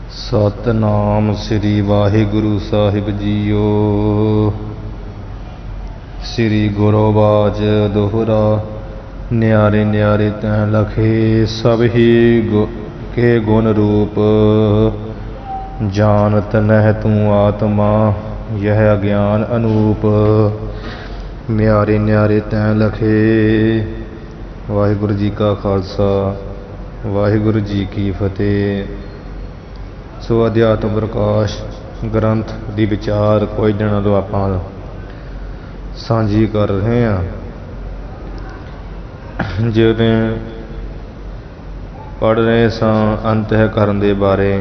सतनाम श्री वाहिगुरु साहिब जीओ। श्री गुरुबाज दोहरा न्यारे न्यारे तैं लखे सब ही के गुण रूप। जानत नह तू आत्मा यह अज्ञान अनूप। न्यारे न्यारे तैं लखे। वाहिगुरु जी का खालसा वाहिगुरु जी की फतेह। सो अध्यात्म प्रकाश ग्रंथ ਦੀ ਵਿਚਾਰ ਕੁਝ ਦਿਨਾਂ ਤੋਂ ਆਪਾਂ ਸਾਂਝੀ ਕਰ ਰਹੇ ਹਾਂ। ਜਿਵੇਂ ਪੜ੍ਹ ਰਹੇ ਸਾਂ ਅੰਤःਕਰਨ ਦੇ ਬਾਰੇ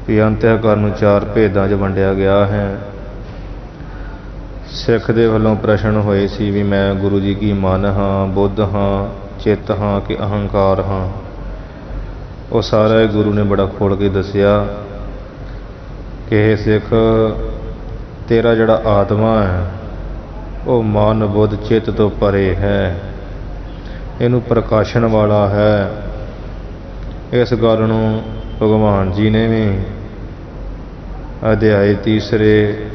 ਕਿ ਅੰਤःਕਰਨ ਨੂੰ 4 ਭੇਦਾਂ 'ਚ ਵੰਡਿਆ ਗਿਆ ਹੈ। ਸਿੱਖ ਦੇ ਵੱਲੋਂ ਪ੍ਰਸ਼ਨ ਹੋਏ ਸੀ ਵੀ ਮੈਂ ਗੁਰੂ ਜੀ ਕੀ ਮਨ ਹਾਂ, ਬੁੱਧ ਹਾਂ, ਚਿੱਤ ਹਾਂ ਕਿ ਅਹੰਕਾਰ ਹਾਂ। ਉਹ ਸਾਰਾ ਗੁਰੂ ਨੇ ਬੜਾ ਖੋਲ੍ਹ ਕੇ ਦੱਸਿਆ ਕਿ ਇਹ ਸਿੱਖ ਤੇਰਾ ਜਿਹੜਾ ਆਤਮਾ ਹੈ ਉਹ ਮਨ ਬੁੱਧ ਚਿੱਤ ਤੋਂ ਪਰੇ ਹੈ, ਇਹਨੂੰ ਪ੍ਰਕਾਸ਼ਣ ਵਾਲਾ ਹੈ। ਇਸ ਗੱਲ ਨੂੰ ਭਗਵਾਨ ਜੀ ਨੇ ਵੀ ਅਧਿਆਇ 3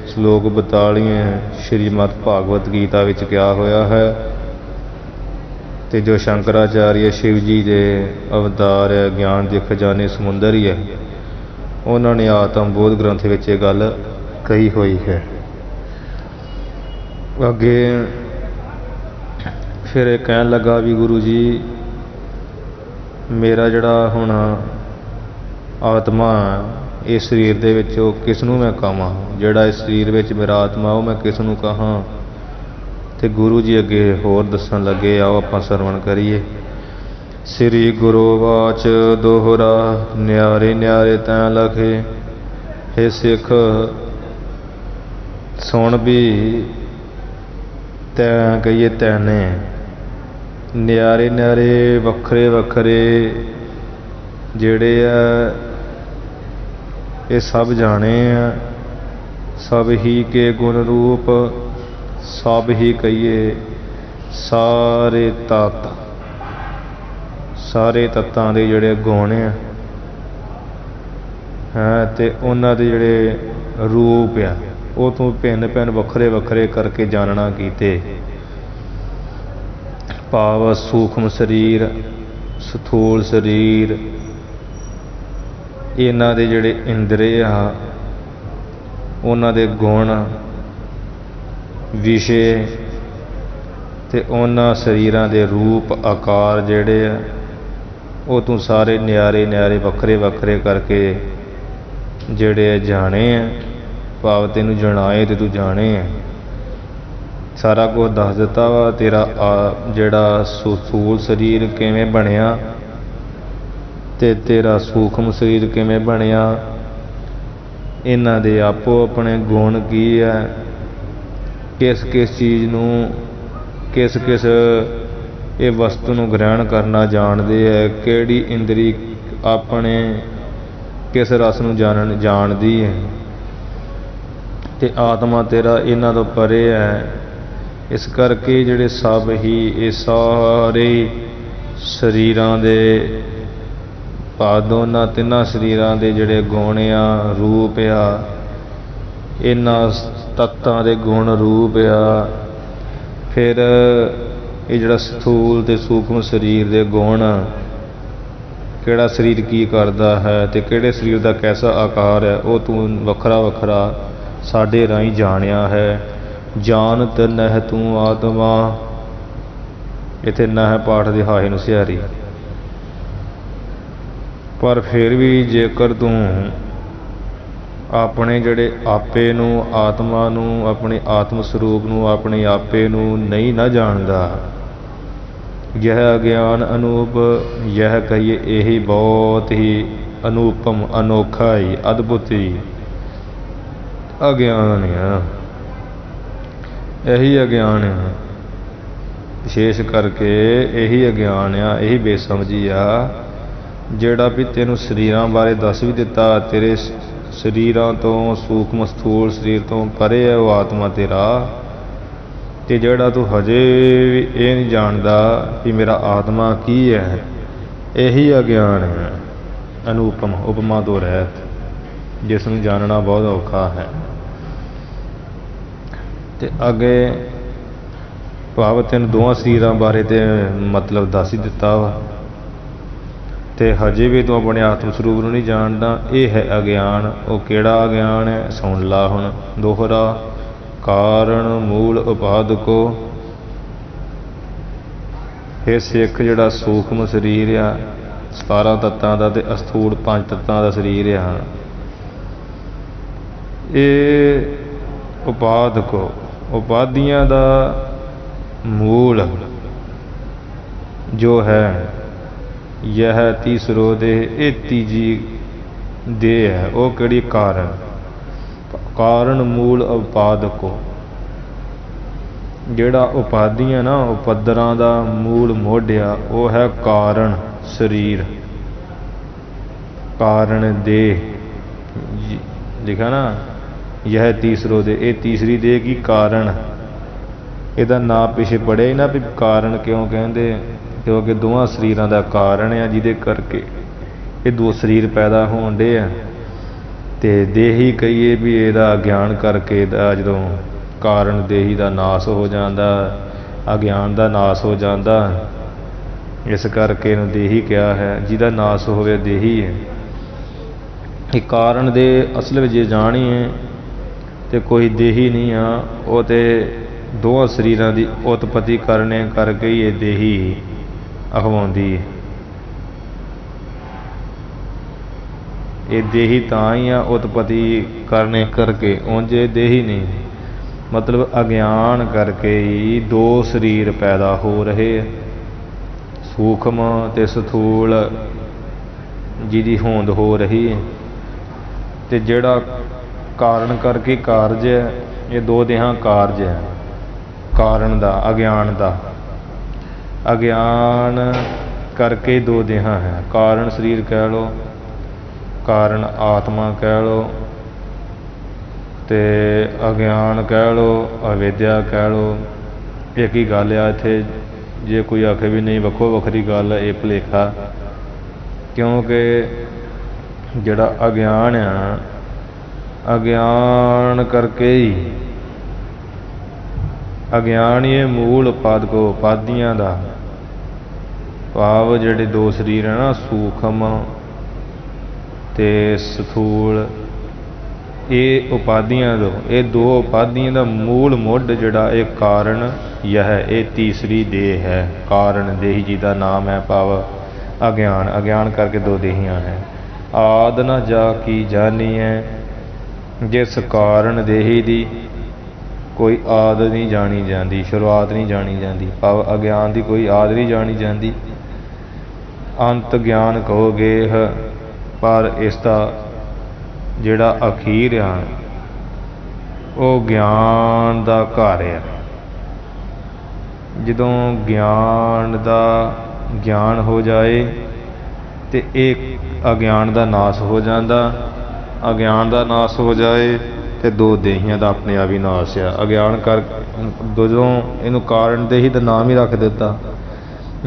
ਸ਼ਲੋਕ 42 ਸ਼੍ਰੀਮਦ ਭਾਗਵਤ ਗੀਤਾ ਵਿੱਚ ਕਿਹਾ ਹੋਇਆ ਹੈ। ਤੇ ਜੋ ਸ਼ੰਕਰਾਚਾਰੀਆ शिव जी ਦੇ ਅਵਤਾਰ ਹੈ, ਗਿਆਨ ਦੇ ਖਜ਼ਾਨੇ ਸਮੁੰਦਰ ਹੀ ਹੈ, ਉਹਨਾਂ ਨੇ ਆਤਮ ਬੋਧ ਗ੍ਰੰਥ ਵਿੱਚ ਇਹ ਗੱਲ ਕਹੀ ਹੋਈ ਹੈ। ਅੱਗੇ ਫਿਰ ਇਹ ਕਹਿਣ ਲੱਗਾ ਵੀ ਗੁਰੂ ਜੀ ਮੇਰਾ ਜਿਹੜਾ ਹੁਣ ਆਤਮਾ ਇਸ ਸਰੀਰ ਦੇ ਵਿੱਚ ਉਹ ਕਿਸ ਨੂੰ ਮੈਂ ਕਹਾਂ, ਜਿਹੜਾ ਇਸ ਸਰੀਰ ਵਿੱਚ ਮੇਰਾ ਆਤਮਾ ਉਹ ਮੈਂ ਕਿਸ ਨੂੰ ਕਹਾਂ। ਤੇ ਗੁਰੂ ਜੀ ਅੱਗੇ ਹੋਰ ਦੱਸਣ ਲੱਗੇ, ਆਓ ਆਪਾਂ ਸਰਵਣ ਕਰੀਏ। ਸ੍ਰੀ ਗੁਰੂ ਵਾਚ ਦੋਹਰਾ ਨਿਆਰੇ ਨਿਆਰੇ ਤੈਂ ਲਖੇ। ਹੇ ਸਿੱਖ ਸੁਣ ਵੀ ਤੈਂ ਕਹੀਏ ਤੈਨੇ ਨਿਆਰੇ ਨਿਆਰੇ ਵੱਖਰੇ ਵੱਖਰੇ ਜਿਹੜੇ ਆ ਇਹ ਸਭ ਜਾਣੇ ਆ। ਸਭ ਹੀ ਕੇ ਗੁਣ ਰੂਪ ਸਭ ਹੀ ਕਹੀਏ ਸਾਰੇ ਤੱਤ, ਸਾਰੇ ਤੱਤਾਂ ਦੇ ਜਿਹੜੇ ਗੁਣ ਆ ਹੈ ਤੇ ਉਹਨਾਂ ਦੇ ਜਿਹੜੇ ਰੂਪ ਆ ਉਹ ਤੋਂ ਭਿੰਨ ਭਿੰਨ ਵੱਖਰੇ ਵੱਖਰੇ ਕਰਕੇ ਜਾਣਨਾ ਕੀਤੇ। ਭਾਵ ਸੂਖਮ ਸਰੀਰ, ਸਥੂਲ ਸਰੀਰ, ਇਹਨਾਂ ਦੇ ਜਿਹੜੇ ਇੰਦਰੀ ਆ ਉਹਨਾਂ ਦੇ ਗੁਣ ਵਿਸ਼ੇ ਤੇ ਉਹਨਾਂ ਸਰੀਰਾਂ ਦੇ ਰੂਪ ਆਕਾਰ ਜਿਹੜੇ ਆ ਉਹ ਤੂੰ ਸਾਰੇ ਨਿਆਰੇ ਨਿਆਰੇ ਵੱਖਰੇ ਵੱਖਰੇ ਕਰਕੇ ਜਿਹੜੇ ਜਾਣੇ ਆ। ਭਾਵ ਤੈਨੂੰ ਜਣਾਏ ਤੇ ਤੂੰ ਜਾਣੇ ਆ। ਸਾਰਾ ਕੁਝ ਦੱਸ ਦਿੱਤਾ ਵਾ। ਤੇਰਾ ਜਿਹੜਾ ਸਥੂਲ ਸਰੀਰ ਕਿਵੇਂ ਬਣਿਆ ਤੇ ਤੇਰਾ ਸੂਖਮ ਸਰੀਰ ਕਿਵੇਂ ਬਣਿਆ, ਇਹਨਾਂ ਦੇ ਆਪੋ ਆਪਣੇ ਗੁਣ ਕੀ ਹੈ, ਕਿਸ ਕਿਸ ਚੀਜ਼ ਨੂੰ, ਕਿਸ ਕਿਸ ਇਹ ਵਸਤੂ ਨੂੰ ਗ੍ਰਹਿਣ ਕਰਨਾ ਜਾਣਦੇ ਹੈ, ਕਿਹੜੀ ਇੰਦਰੀ ਆਪਣੇ ਕਿਸ ਰਸ ਨੂੰ ਜਾਣਦੀ ਹੈ। ਤੇ ਆਤਮਾ ਤੇਰਾ ਇਹਨਾਂ ਤੋਂ ਪਰੇ ਹੈ। ਇਸ ਕਰਕੇ ਜਿਹੜੇ ਸਭ ਹੀ ਇਹ ਸਾਰੇ ਸਰੀਰਾਂ ਦੇ ਭਾਵ ਦੋਨਾਂ ਤਿੰਨਾਂ ਸਰੀਰਾਂ ਦੇ ਜਿਹੜੇ ਗੁਣ ਆ, ਰੂਪ ਆ, ਇਹਨਾਂ ਤੱਤਾਂ ਦੇ ਗੁਣ ਰੂਪ ਆ। ਫਿਰ ਇਹ ਜਿਹੜਾ ਸਥੂਲ ਤੇ ਸੂਖਮ ਸਰੀਰ ਦੇ ਗੁਣ, ਕਿਹੜਾ ਸਰੀਰ ਕੀ ਕਰਦਾ ਹੈ ਤੇ ਕਿਹੜੇ ਸਰੀਰ ਦਾ ਕੈਸਾ ਆਕਾਰ ਹੈ, ਉਹ ਤੂੰ ਵੱਖਰਾ ਵੱਖਰਾ ਸਾਡੇ ਰਾਹੀਂ ਜਾਣਿਆ ਹੈ। ਜਾਨਤ ਨਹਿ ਤੂੰ ਆਤਮਾ, ਇੱਥੇ ਨਹਿ ਪਾਠ ਦੇ ਹਾਹੇ ਨੂੰ ਸਿਹਾਰੀ। ਪਰ ਫਿਰ ਵੀ ਜੇਕਰ ਤੂੰ ਆਪਣੇ ਜਿਹੜੇ ਆਪੇ ਨੂੰ, ਆਤਮਾ ਨੂੰ, ਆਪਣੇ ਆਤਮ ਸਰੂਪ ਨੂੰ, ਆਪਣੇ ਆਪੇ ਨੂੰ ਨਹੀਂ ਨਾ ਜਾਣਦਾ, ਯਹ ਅਗਿਆਨ ਅਨੂਪ, ਯਹ ਕਹੀਏ ਇਹੀ ਬਹੁਤ ਹੀ ਅਨੂਪਮ, ਅਨੋਖਾ ਹੀ, ਅਦਭੁਤ ਹੀ ਅਗਿਆਨ ਆ। ਇਹੀ ਅਗਿਆਨ ਆ, ਵਿਸ਼ੇਸ਼ ਕਰਕੇ ਇਹੀ ਅਗਿਆਨ ਆ, ਇਹੀ ਬੇਸਮਝੀ ਆ ਜਿਹੜਾ ਵੀ ਤੈਨੂੰ ਸਰੀਰਾਂ ਬਾਰੇ ਦੱਸ ਵੀ ਦਿੱਤਾ। ਤੇਰੇ ਸਰੀਰਾਂ ਤੋਂ, ਸੂਖਮ ਸਥੂਲ ਸਰੀਰ ਤੋਂ ਪਰੇ ਹੈ ਉਹ ਆਤਮਾ ਤੇਰਾ। ਤੇ ਜਿਹੜਾ ਤੂੰ ਹਜੇ ਵੀ ਇਹ ਨਹੀਂ ਜਾਣਦਾ ਕਿ ਮੇਰਾ ਆਤਮਾ ਕੀ ਹੈ, ਇਹੀ ਅਗਿਆਨ ਹੈ। ਅਨੂਪਮ, ਉਪਮਾ ਤੋਂ ਰਹਿਤ, ਜਿਸ ਨੂੰ ਜਾਣਨਾ ਬਹੁਤ ਔਖਾ ਹੈ। ਤੇ ਅੱਗੇ ਭਾਵ ਤੈਨੂੰ ਦੋਵਾਂ ਸਰੀਰਾਂ ਬਾਰੇ ਤੇ ਮਤਲਬ ਦੱਸ ਹੀ ਦਿੱਤਾ ਵਾ, ਤੇ ਹਜੇ ਵੀ ਤੂੰ ਆਪਣੇ ਆਤਮ ਸਰੂਪ ਨੂੰ ਨਹੀਂ ਜਾਣਦਾ। ਇਹ ਹੈ ਅਗਿਆਨ। ਉਹ ਕਿਹੜਾ ਅਗਿਆਨ ਹੈ? ਸੁਣ ਲਾ ਹੁਣ ਦੋਹਰਾ। ਕਾਰਨ ਮੂਲ ਉਪਾਦਕੋ। ਇਹ ਸਿੱਖ ਜਿਹੜਾ ਸੂਖਮ ਸਰੀਰ ਆ 17 ਤੱਤਾਂ ਦਾ ਤੇ ਅਸਥੂਲ 5 ਤੱਤਾਂ ਦਾ ਸਰੀਰ ਆ, ਇਹ ਉਪਾਦਕੋ ਉਪਾਧੀਆਂ ਦਾ ਮੂਲ ਜੋ ਹੈ, ਯਹ ਤੀਸਰੋ ਦੇਹ, ਇਹ ਤੀਜੀ ਦੇਹ ਹੈ। ਉਹ ਕਿਹੜੀ? ਕਾਰਨ। ਕਾਰਨ ਮੂਲ ਉਪਾਦਕੋ, ਜਿਹੜਾ ਉਪਾਧੀਆਂ ਨਾ ਉਪੱਦਰਾਂ ਦਾ ਮੂਲ ਮੋਢਿਆ, ਉਹ ਹੈ ਕਾਰਨ ਸਰੀਰ, ਕਾਰਨ ਦੇਹ ਲਿਖਿਆ ਨਾ, ਯਹ ਤੀਸਰੋ ਦੇਹ, ਇਹ ਤੀਸਰੀ ਦੇਹ ਕੀ? ਕਾਰਨ। ਇਹਦਾ ਨਾਂ ਪਿੱਛੇ ਪੜਿਆ ਹੀ ਨਾ ਵੀ ਕਾਰਨ ਕਿਉਂ ਕਹਿੰਦੇ, ਕਿਉਂਕਿ ਦੋਵਾਂ ਸਰੀਰਾਂ ਦਾ ਕਾਰਨ ਆ, ਜਿਹਦੇ ਕਰਕੇ ਇਹ ਦੋ ਸਰੀਰ ਪੈਦਾ ਹੋਣ ਡੇ ਆ। ਤੇ ਦੇਹੀ ਕਹੀਏ ਵੀ ਇਹਦਾ ਅਗਿਆਨ ਕਰਕੇ ਇਹਦਾ ਜਦੋਂ ਕਾਰਨ ਦੇਹੀ ਦਾ ਨਾਸ ਹੋ ਜਾਂਦਾ, ਅਗਿਆਨ ਦਾ ਨਾਸ ਹੋ ਜਾਂਦਾ, ਇਸ ਕਰਕੇ ਇਹਨੂੰ ਦੇਹੀ ਕਿਹਾ ਹੈ। ਜਿਹਦਾ ਨਾਸ ਹੋਵੇ ਦੇਹੀ ਹੈ। ਇਹ ਕਾਰਨ ਦੇ ਅਸਲ ਵਿੱਚ ਜੇ ਜਾਣੀਏ ਤੇ ਕੋਈ ਦੇਹੀ ਨਹੀਂ ਆ, ਉਹ ਤੇ ਦੋਵਾਂ ਸਰੀਰਾਂ ਦੀ ਉਤਪਤੀ ਕਰਨੇ ਕਰਕੇ ਹੀ ਇਹ ਦੇਹੀ ਅਖਵਾਉਂਦੀ ਹੈ। ਇਹ ਦੇਹੀ ਤਾਂ ਹੀ ਆ ਉਤਪਤੀ ਕਰਨੇ ਕਰਕੇ, ਉਂਝ ਇਹ ਦੇਹੀ ਨਹੀਂ। ਮਤਲਬ ਅਗਿਆਨ ਕਰਕੇ ਹੀ ਦੋ ਸਰੀਰ ਪੈਦਾ ਹੋ ਰਹੇ, ਸੂਖਮ ਤੇ ਸਥੂਲ ਜਿਹਦੀ ਹੋਂਦ ਹੋ ਰਹੀ ਹੈ। ਤੇ ਜਿਹੜਾ ਕਾਰਨ ਕਰਕੇ ਕਾਰਜ ਹੈ, ਇਹ ਦੋ ਦੇਹਾਂ ਕਾਰਜ ਹੈ। ਕਾਰਨ ਦਾ, ਅਗਿਆਨ ਦਾ, ਅਗਿਆਨ ਕਰਕੇ ਦੋ ਦੇਹਾਂ ਹੈ। ਕਾਰਨ ਸਰੀਰ ਕਹਿ ਲਓ, ਕਾਰਨ ਆਤਮਾ ਕਹਿ ਲਓ, ਤੇ ਅਗਿਆਨ ਕਹਿ ਲਓ, ਅਵਿਦਿਆ ਕਹਿ ਲਓ। ਇੱਕ ਹੀ ਗੱਲ ਆ ਇੱਥੇ। ਜੇ ਕੋਈ ਆਖੇ ਵੀ ਨਹੀਂ ਵੱਖੋ ਵੱਖਰੀ ਗੱਲ, ਇਹ ਭੁਲੇਖਾ। ਕਿਉਂਕਿ ਜਿਹੜਾ ਅਗਿਆਨ ਆ, ਅਗਿਆਨ ਕਰਕੇ ਹੀ, ਅਗਿਆਨ ਹੀ ਇਹ ਮੂਲ ਉਪਾਦਕੋ, ਉਪਾਧੀਆਂ ਦਾ ਭਾਵ ਜਿਹੜੇ ਦੋ ਸਰੀਰ ਹੈ ਨਾ, ਸੂਖਮ ਤੇ ਸਥੂਲ, ਇਹ ਉਪਾਧੀਆਂ ਦੋ, ਇਹ ਦੋ ਉਪਾਧੀਆਂ ਦਾ ਮੂਲ ਮੁੱਢ ਜਿਹੜਾ ਇਹ ਕਾਰਨ ਯਹ, ਇਹ ਤੀਸਰੀ ਦੇਹ ਹੈ। ਕਾਰਨ ਦੇਹੀ ਜੀ ਦਾ ਨਾਮ ਹੈ, ਭਾਵ ਅਗਿਆਨ। ਅਗਿਆਨ ਕਰਕੇ ਦੋ ਦੇਹੀਆਂ ਹੈ। ਆਦ ਨਾ ਜਾ ਕੀ ਜਾਨੀ ਹੈ, ਜਿਸ ਕਾਰਨ ਦੇਹੀ ਦੀ ਕੋਈ ਆਦ ਨਹੀਂ ਜਾਣੀ ਜਾਂਦੀ, ਸ਼ੁਰੂਆਤ ਨਹੀਂ ਜਾਣੀ ਜਾਂਦੀ। ਭਾਵ ਅਗਿਆਨ ਦੀ ਕੋਈ ਆਦ ਨਹੀਂ ਜਾਣੀ ਜਾਂਦੀ। ਅੰਤ ਗਿਆਨ ਕਹੋਗੇ, ਪਰ ਇਸ ਦਾ ਜਿਹੜਾ ਅਖੀਰ ਆ ਉਹ ਗਿਆਨ ਦਾ ਘਰ ਆ। ਜਦੋਂ ਗਿਆਨ ਦਾ ਗਿਆਨ ਹੋ ਜਾਏ ਤੇ ਇਹ ਅਗਿਆਨ ਦਾ ਨਾਸ ਹੋ ਜਾਂਦਾ। ਅਗਿਆਨ ਦਾ ਨਾਸ ਹੋ ਜਾਏ ਤੇ ਦੋ ਦੇਹੀਆਂ ਦਾ ਆਪਣੇ ਆਪ ਹੀ ਨਾਸ ਆ। ਅਗਿਆਨ ਕਰ ਜਦੋਂ ਇਹਨੂੰ ਕਾਰਨ ਦੇਹੀ ਦਾ ਨਾਮ ਹੀ ਰੱਖ ਦਿੱਤਾ।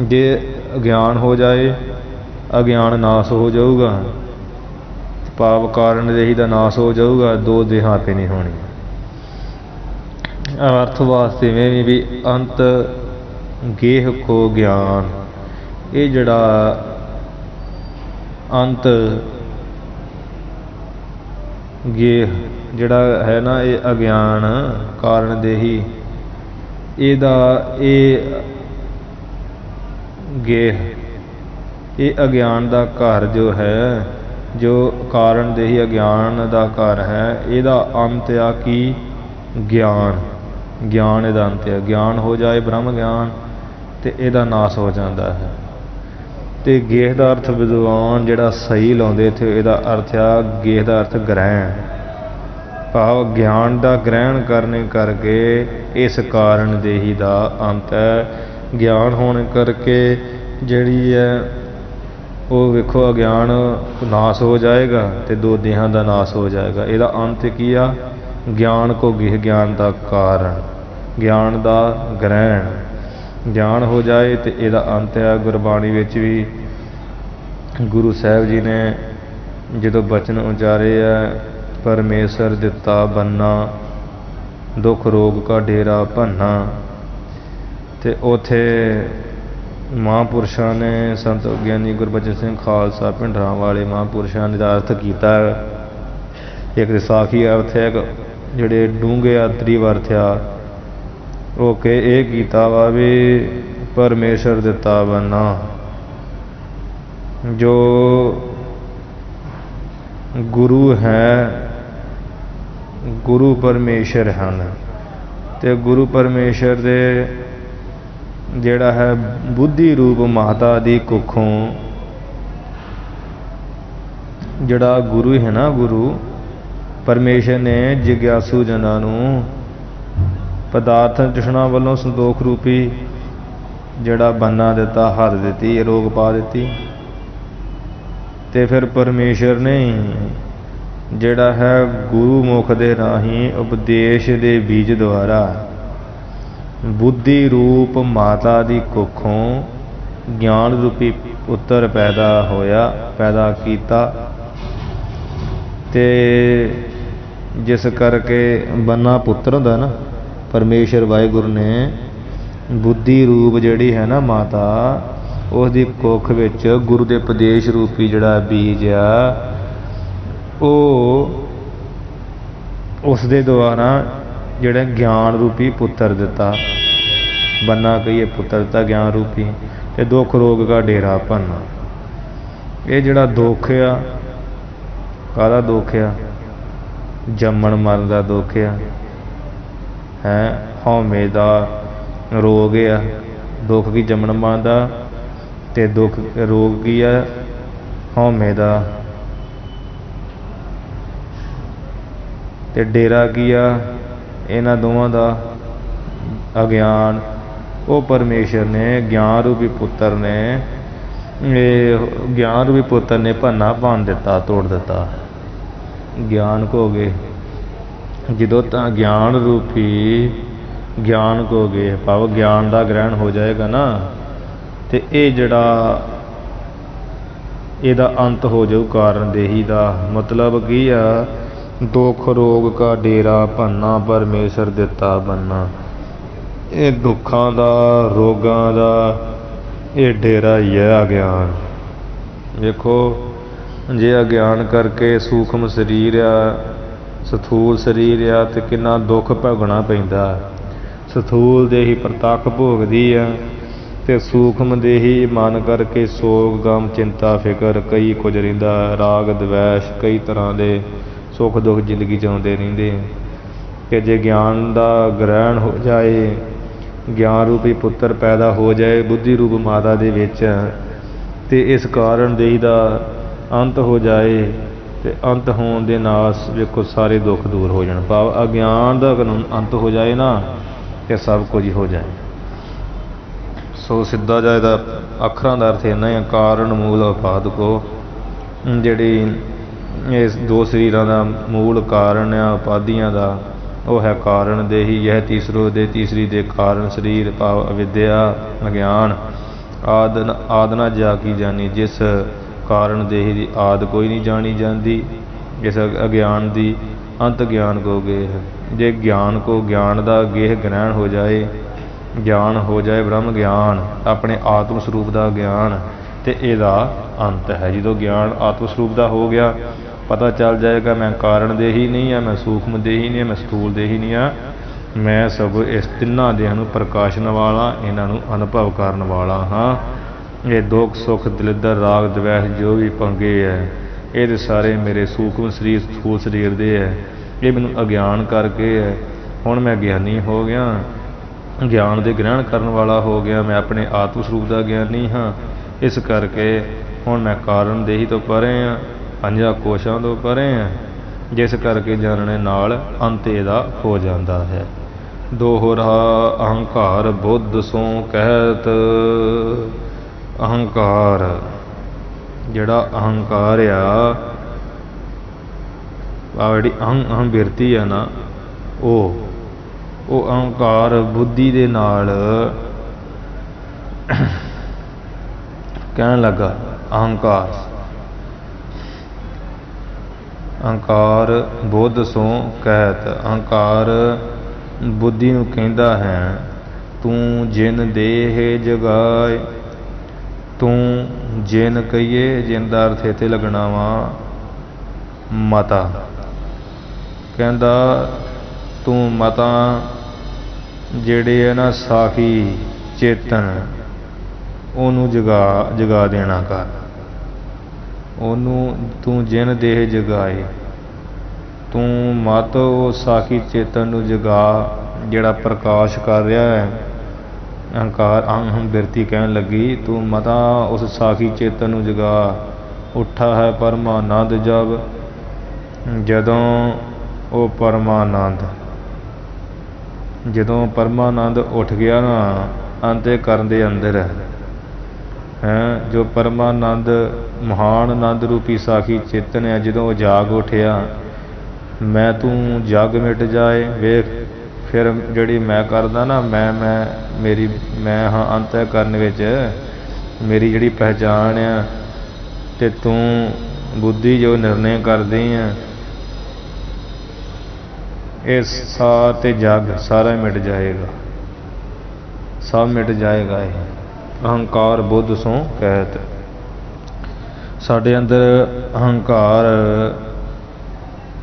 ਜੇ ਅਗਿਆਨ ਹੋ ਜਾਏ, ਅਗਿਆਨ ਨਾਸ ਹੋ ਜਾਊਗਾ, ਭਾਵ ਕਾਰਨ ਦੇਹੀ ਦਾ ਨਾਸ ਹੋ ਜਾਊਗਾ, ਦੋ ਦੇਹਾਂ ਆਪੇ ਨਹੀਂ ਹੋਣੀਆਂ। ਅਰਥ ਵਾਸਤੇ ਵੀ ਅੰਤ ਗੇਹ ਕੋ ਗਿਆਨ, ਇਹ ਜਿਹੜਾ ਅੰਤ ਗੇਹ ਜਿਹੜਾ ਹੈ ਨਾ, ਇਹ ਅਗਿਆਨ ਕਾਰਨ ਦੇਹੀ, ਇਹਦਾ ਇਹ ਗੇਹ, ਇਹ ਅਗਿਆਨ ਦਾ ਘਰ ਜੋ ਹੈ, ਜੋ ਕਾਰਨ ਦੇਹੀ ਅਗਿਆਨ ਦਾ ਘਰ ਹੈ, ਇਹਦਾ ਅੰਤ ਆ ਕੀ? ਗਿਆਨ। ਗਿਆਨ ਇਹਦਾ ਅੰਤ ਹੈ। ਗਿਆਨ ਹੋ ਜਾਏ ਬ੍ਰਹਮ ਗਿਆਨ ਤੇ ਇਹਦਾ ਨਾਸ ਹੋ ਜਾਂਦਾ ਹੈ। ਤੇ ਗੇਹ ਦਾ ਅਰਥ ਵਿਦਵਾਨ ਜਿਹੜਾ ਸਹੀ ਲਾਉਂਦੇ ਇੱਥੇ, ਇਹਦਾ ਅਰਥ ਆ ਗੇਹ ਦਾ ਅਰਥ ਗ੍ਰਹਿਣ, ਭਾਵ ਗਿਆਨ ਦਾ ਗ੍ਰਹਿਣ ਕਰਨੇ ਕਰਕੇ ਇਸ ਕਾਰਨ ਦੇਹੀ ਦਾ ਅੰਤ ਹੈ। ਗਿਆਨ ਹੋਣ ਕਰਕੇ ਜਿਹੜੀ ਹੈ ਉਹ ਵੇਖੋ ਅਗਿਆਨ ਨਾਸ ਹੋ ਜਾਏਗਾ ਤੇ ਦੋ ਦੇਹਾਂ ਦਾ ਨਾਸ ਹੋ ਜਾਏਗਾ। ਇਹਦਾ ਅੰਤ ਕੀ ਆ? ਗਿਆਨ ਕੋ ਗਿਹ, ਗਿਆਨ ਦਾ ਕਾਰਨ, ਗਿਆਨ ਦਾ ਗ੍ਰਹਿਣ। ਗਿਆਨ ਹੋ ਜਾਏ ਤੇ ਇਹਦਾ ਅੰਤ ਹੈ। ਗੁਰਬਾਣੀ ਵਿੱਚ ਵੀ गुरु साहब जी ने जो बचन उचारे है, परमेश्वर दिता बन्ना, दुख रोग का डेरा भन्ना, ते उथे महापुरुषों ने संत ज्ञानी गुरबचन सिंह खालसा भिंडरां वाले महापुरुषों ने अर्थ किया। एक विसाखी अर्थ है, जिहड़े डूंघे अतरीव अर्थ आ वो के ये कीता वा भी परमेश्वर दिता बन्ना, जो गुरु है, गुरु परमेश्वर हैं, ते गुरु परमेश्वर दे जिहड़ा है बुद्धि रूप माता दी कुखों, जिहड़ा गुरु है ना, गुरु परमेश्वर ने जिग्यासू जनां नूं पदार्थ चुषणा वालों संतोख रूपी जिहड़ा बन्ना दिता, हद दिती, रोग पा दिती। ते फिर परमेश्वर ने जिहड़ा है गुरु मुख दे राही उपदेश दे बीज द्वारा बुद्धि रूप माता दी कुखों ज्ञान रूपी पुत्र पैदा होया, पैदा कीता, ते जिस करके बन्ना पुत्र हुंदा ना, परमेश्वर वाहिगुरु ने बुद्धि रूप जिहड़ी है ना माता, उसदी कुख विच गुरु दे उपदेश रूपी जिहड़ा बीज आ उस दे द्वारा जिहड़ा ज्ञान रूपी पुत्र दिता, बन्ना कहिए पुत्र दिता ज्ञान रूपी, ते दुख रोग का डेरा भन्ना। ये जिहड़ा दुख आ, काहदा दुख आ? जम्मण मरण दा दुख आ, है हौमे दा रोग आ, दुख की जम्मण मरण दा, ते दुख रोग की है हौमे दा, ते डेरा की आ इन्हां दोवां दा अज्ञान। वो परमेश्वर ने ज्ञान रूपी पुत्र ने, ज्ञान रूपी पुत्र ने भन्ना भन दिता, तोड़ दिता, ज्ञान को गए। जदों तां ज्ञान रूपी ज्ञान को गए भाव ज्ञान का ग्रहण हो जाएगा ना, तो ये जड़ा ਇਹਦਾ अंत हो जाऊ कारण देही का। मतलब की आ, दुख रोग का डेरा भन्ना परमेश्वर दिता बन्ना। ये दुखों का रोगों का ये डेरा ही है अज्ञान। देखो जे अज्ञान करके सूक्ष्म शरीर आ, स्थूल शरीर आ, तो कितना दुख भोगना पैंदा। स्थूल देही प्रतख भोगदी है, ते सूक्ष्म देही मन करके सोग गम चिंता फिकर कई कुछ रहिंदा, राग द्वेष कई तरह के सुख दुख जिंदगी च आउंदे रहिंदे। कि जे ज्ञान का ग्रहण हो जाए, ज्ञान रूपी पुत्र पैदा हो जाए बुद्धि रूप माता दे विच, ते इस कारण देही का अंत हो जाए, ते अंत होने दे नाल वेखो सारे दुख दूर हो जाण। भाव अज्ञान का अंत हो जाए ना, तो सब कुछ हो जाए। सो सीधा जाए तो अखरां का अर्थ इन्ना ही कारण मूल उपाद को, जिहड़ी इस दो शरीरां का मूल कारण आ उपाधियां का, वह है कारण देही। यह तीसरो दे तीसरी दे कारण शरीर भाव अविद्या अज्ञान। आदना जा की जानी, जिस कारण देही की आद कोई नहीं जानी जाती, इस अज्ञान की अंत ज्ञान को गेह। जे ज्ञान को ज्ञान का गेह ग्रहण हो जाए, ज्ञान हो जाए ब्रह्म ज्ञान, अपने आत्म स्वरूप का ज्ञान, तो यदा अंत है। जो ज्ञान आत्म स्वरूप का हो गया, पता चल जाएगा मैं कारण दे ही नहीं है, मैं सूक्ष्म दे ही नहीं है, मैं स्थूल दे ही नहीं है, मैं सब इस तिन्ना देहां नूं प्रकाशन वाला, इन्हां नूं अनुभव करन वाला हाँ। ये दुख सुख दलिदर राग द्वेष जो भी पंगे है, ये सारे मेरे सूक्ष्म शरीर स्थूल शरीर दे है, ये मैनूं अज्ञान करके है। हुण मैं ज्ञानी हो गया, ज्ञान दे ग्रहण करने वाला हो गया, मैं अपने आत्म स्वरूप का ज्ञानी हाँ। इस करके हुण मैं कारण देही तो परे हाँ, पंजा कोशां तो परे हाँ, जिस करके जानने नाल अंत इहदा हो जाता है। दोहरा अहंकार बुद्ध सो कहत। अहंकार जिहड़ा अहंकार आ, जिहड़ी अहम बिरती है ना, वो अहंकार बुद्धि दे नाल कहन लगा। ਅਹੰਕਾਰ। ਅਹੰਕਾਰ ਬੁੱਧ ਸੋ ਕਹਿਤ। ਅਹੰਕਾਰ ਬੁੱਧੀ ਨੂੰ ਕਹਿੰਦਾ ਹੈ ਤੂੰ ਜਿਨ ਦੇਹ ਜਗਾਏ। ਤੂੰ ਜਿਨ ਕਹੀਏ, ਜਿਨ ਦਾ ਅਰਥ ਇੱਥੇ ਲੱਗਣਾ ਵਾ ਮਤਾ। ਕਹਿੰਦਾ ਤੂੰ ਮਤਾ ਜਿਹੜੇ ਹੈ ਨਾ ਸਾਖੀ ਚੇਤਨ ਉਹਨੂੰ ਜਗਾ ਦੇਣਾ ਕਰ। ਉਹਨੂੰ ਤੂੰ ਜਿਨ ਦੇਹ ਜਗਾਏ, ਤੂੰ ਮਤ ਉਹ ਸਾਖੀ ਚੇਤਨ ਨੂੰ ਜਗਾ ਜਿਹੜਾ ਪ੍ਰਕਾਸ਼ ਕਰ ਰਿਹਾ ਹੈ। ਅਹੰਕਾਰ ਅਹੰ ਬਿਰਤੀ ਕਹਿਣ ਲੱਗੀ ਤੂੰ ਮਤਾ ਉਸ ਸਾਖੀ ਚੇਤਨ ਨੂੰ ਜਗਾ। ਉੱਠਾ ਹੈ ਪਰਮਾਨੰਦ ਜਬ, ਜਦੋਂ ਉਹ ਪਰਮਾਨੰਦ, ਜਦੋਂ ਪਰਮਾਨੰਦ ਉੱਠ ਗਿਆ ਨਾ ਅੰਤःਕਰਨ ਦੇ ਅੰਦਰ ਹੈ, ਜੋ ਪਰਮਾਨੰਦ ਮਹਾਨ ਆਨੰਦ ਰੂਪੀ ਸਾਖੀ ਚੇਤਨ ਹੈ, ਜਦੋਂ ਉਹ ਜਾਗ ਉੱਠਿਆ ਮੈਂ ਤੂੰ ਜਗ ਮਿਟ ਜਾਏ। ਵੇਖ ਫਿਰ ਜਿਹੜੀ ਮੈਂ ਕਰਦਾ ਨਾ ਮੈਂ ਮੇਰੀ ਮੈਂ ਹਾਂ ਅੰਤःਕਰਨ ਵਿੱਚ ਮੇਰੀ ਜਿਹੜੀ ਪਹਿਚਾਣ ਆ, ਅਤੇ ਤੂੰ ਬੁੱਧੀ ਜੋ ਨਿਰਣੇ ਕਰਦੀ ਆ, ਇਹ ਸਾਰ ਤੇ ਜਗ ਸਾਰਾ ਮਿਟ ਜਾਏਗਾ, ਸਭ ਮਿਟ ਜਾਏਗਾ। ਇਹ ਅਹੰਕਾਰ ਬੁੱਧ ਸੋ ਕਹਿਤ। ਸਾਡੇ ਅੰਦਰ ਅਹੰਕਾਰ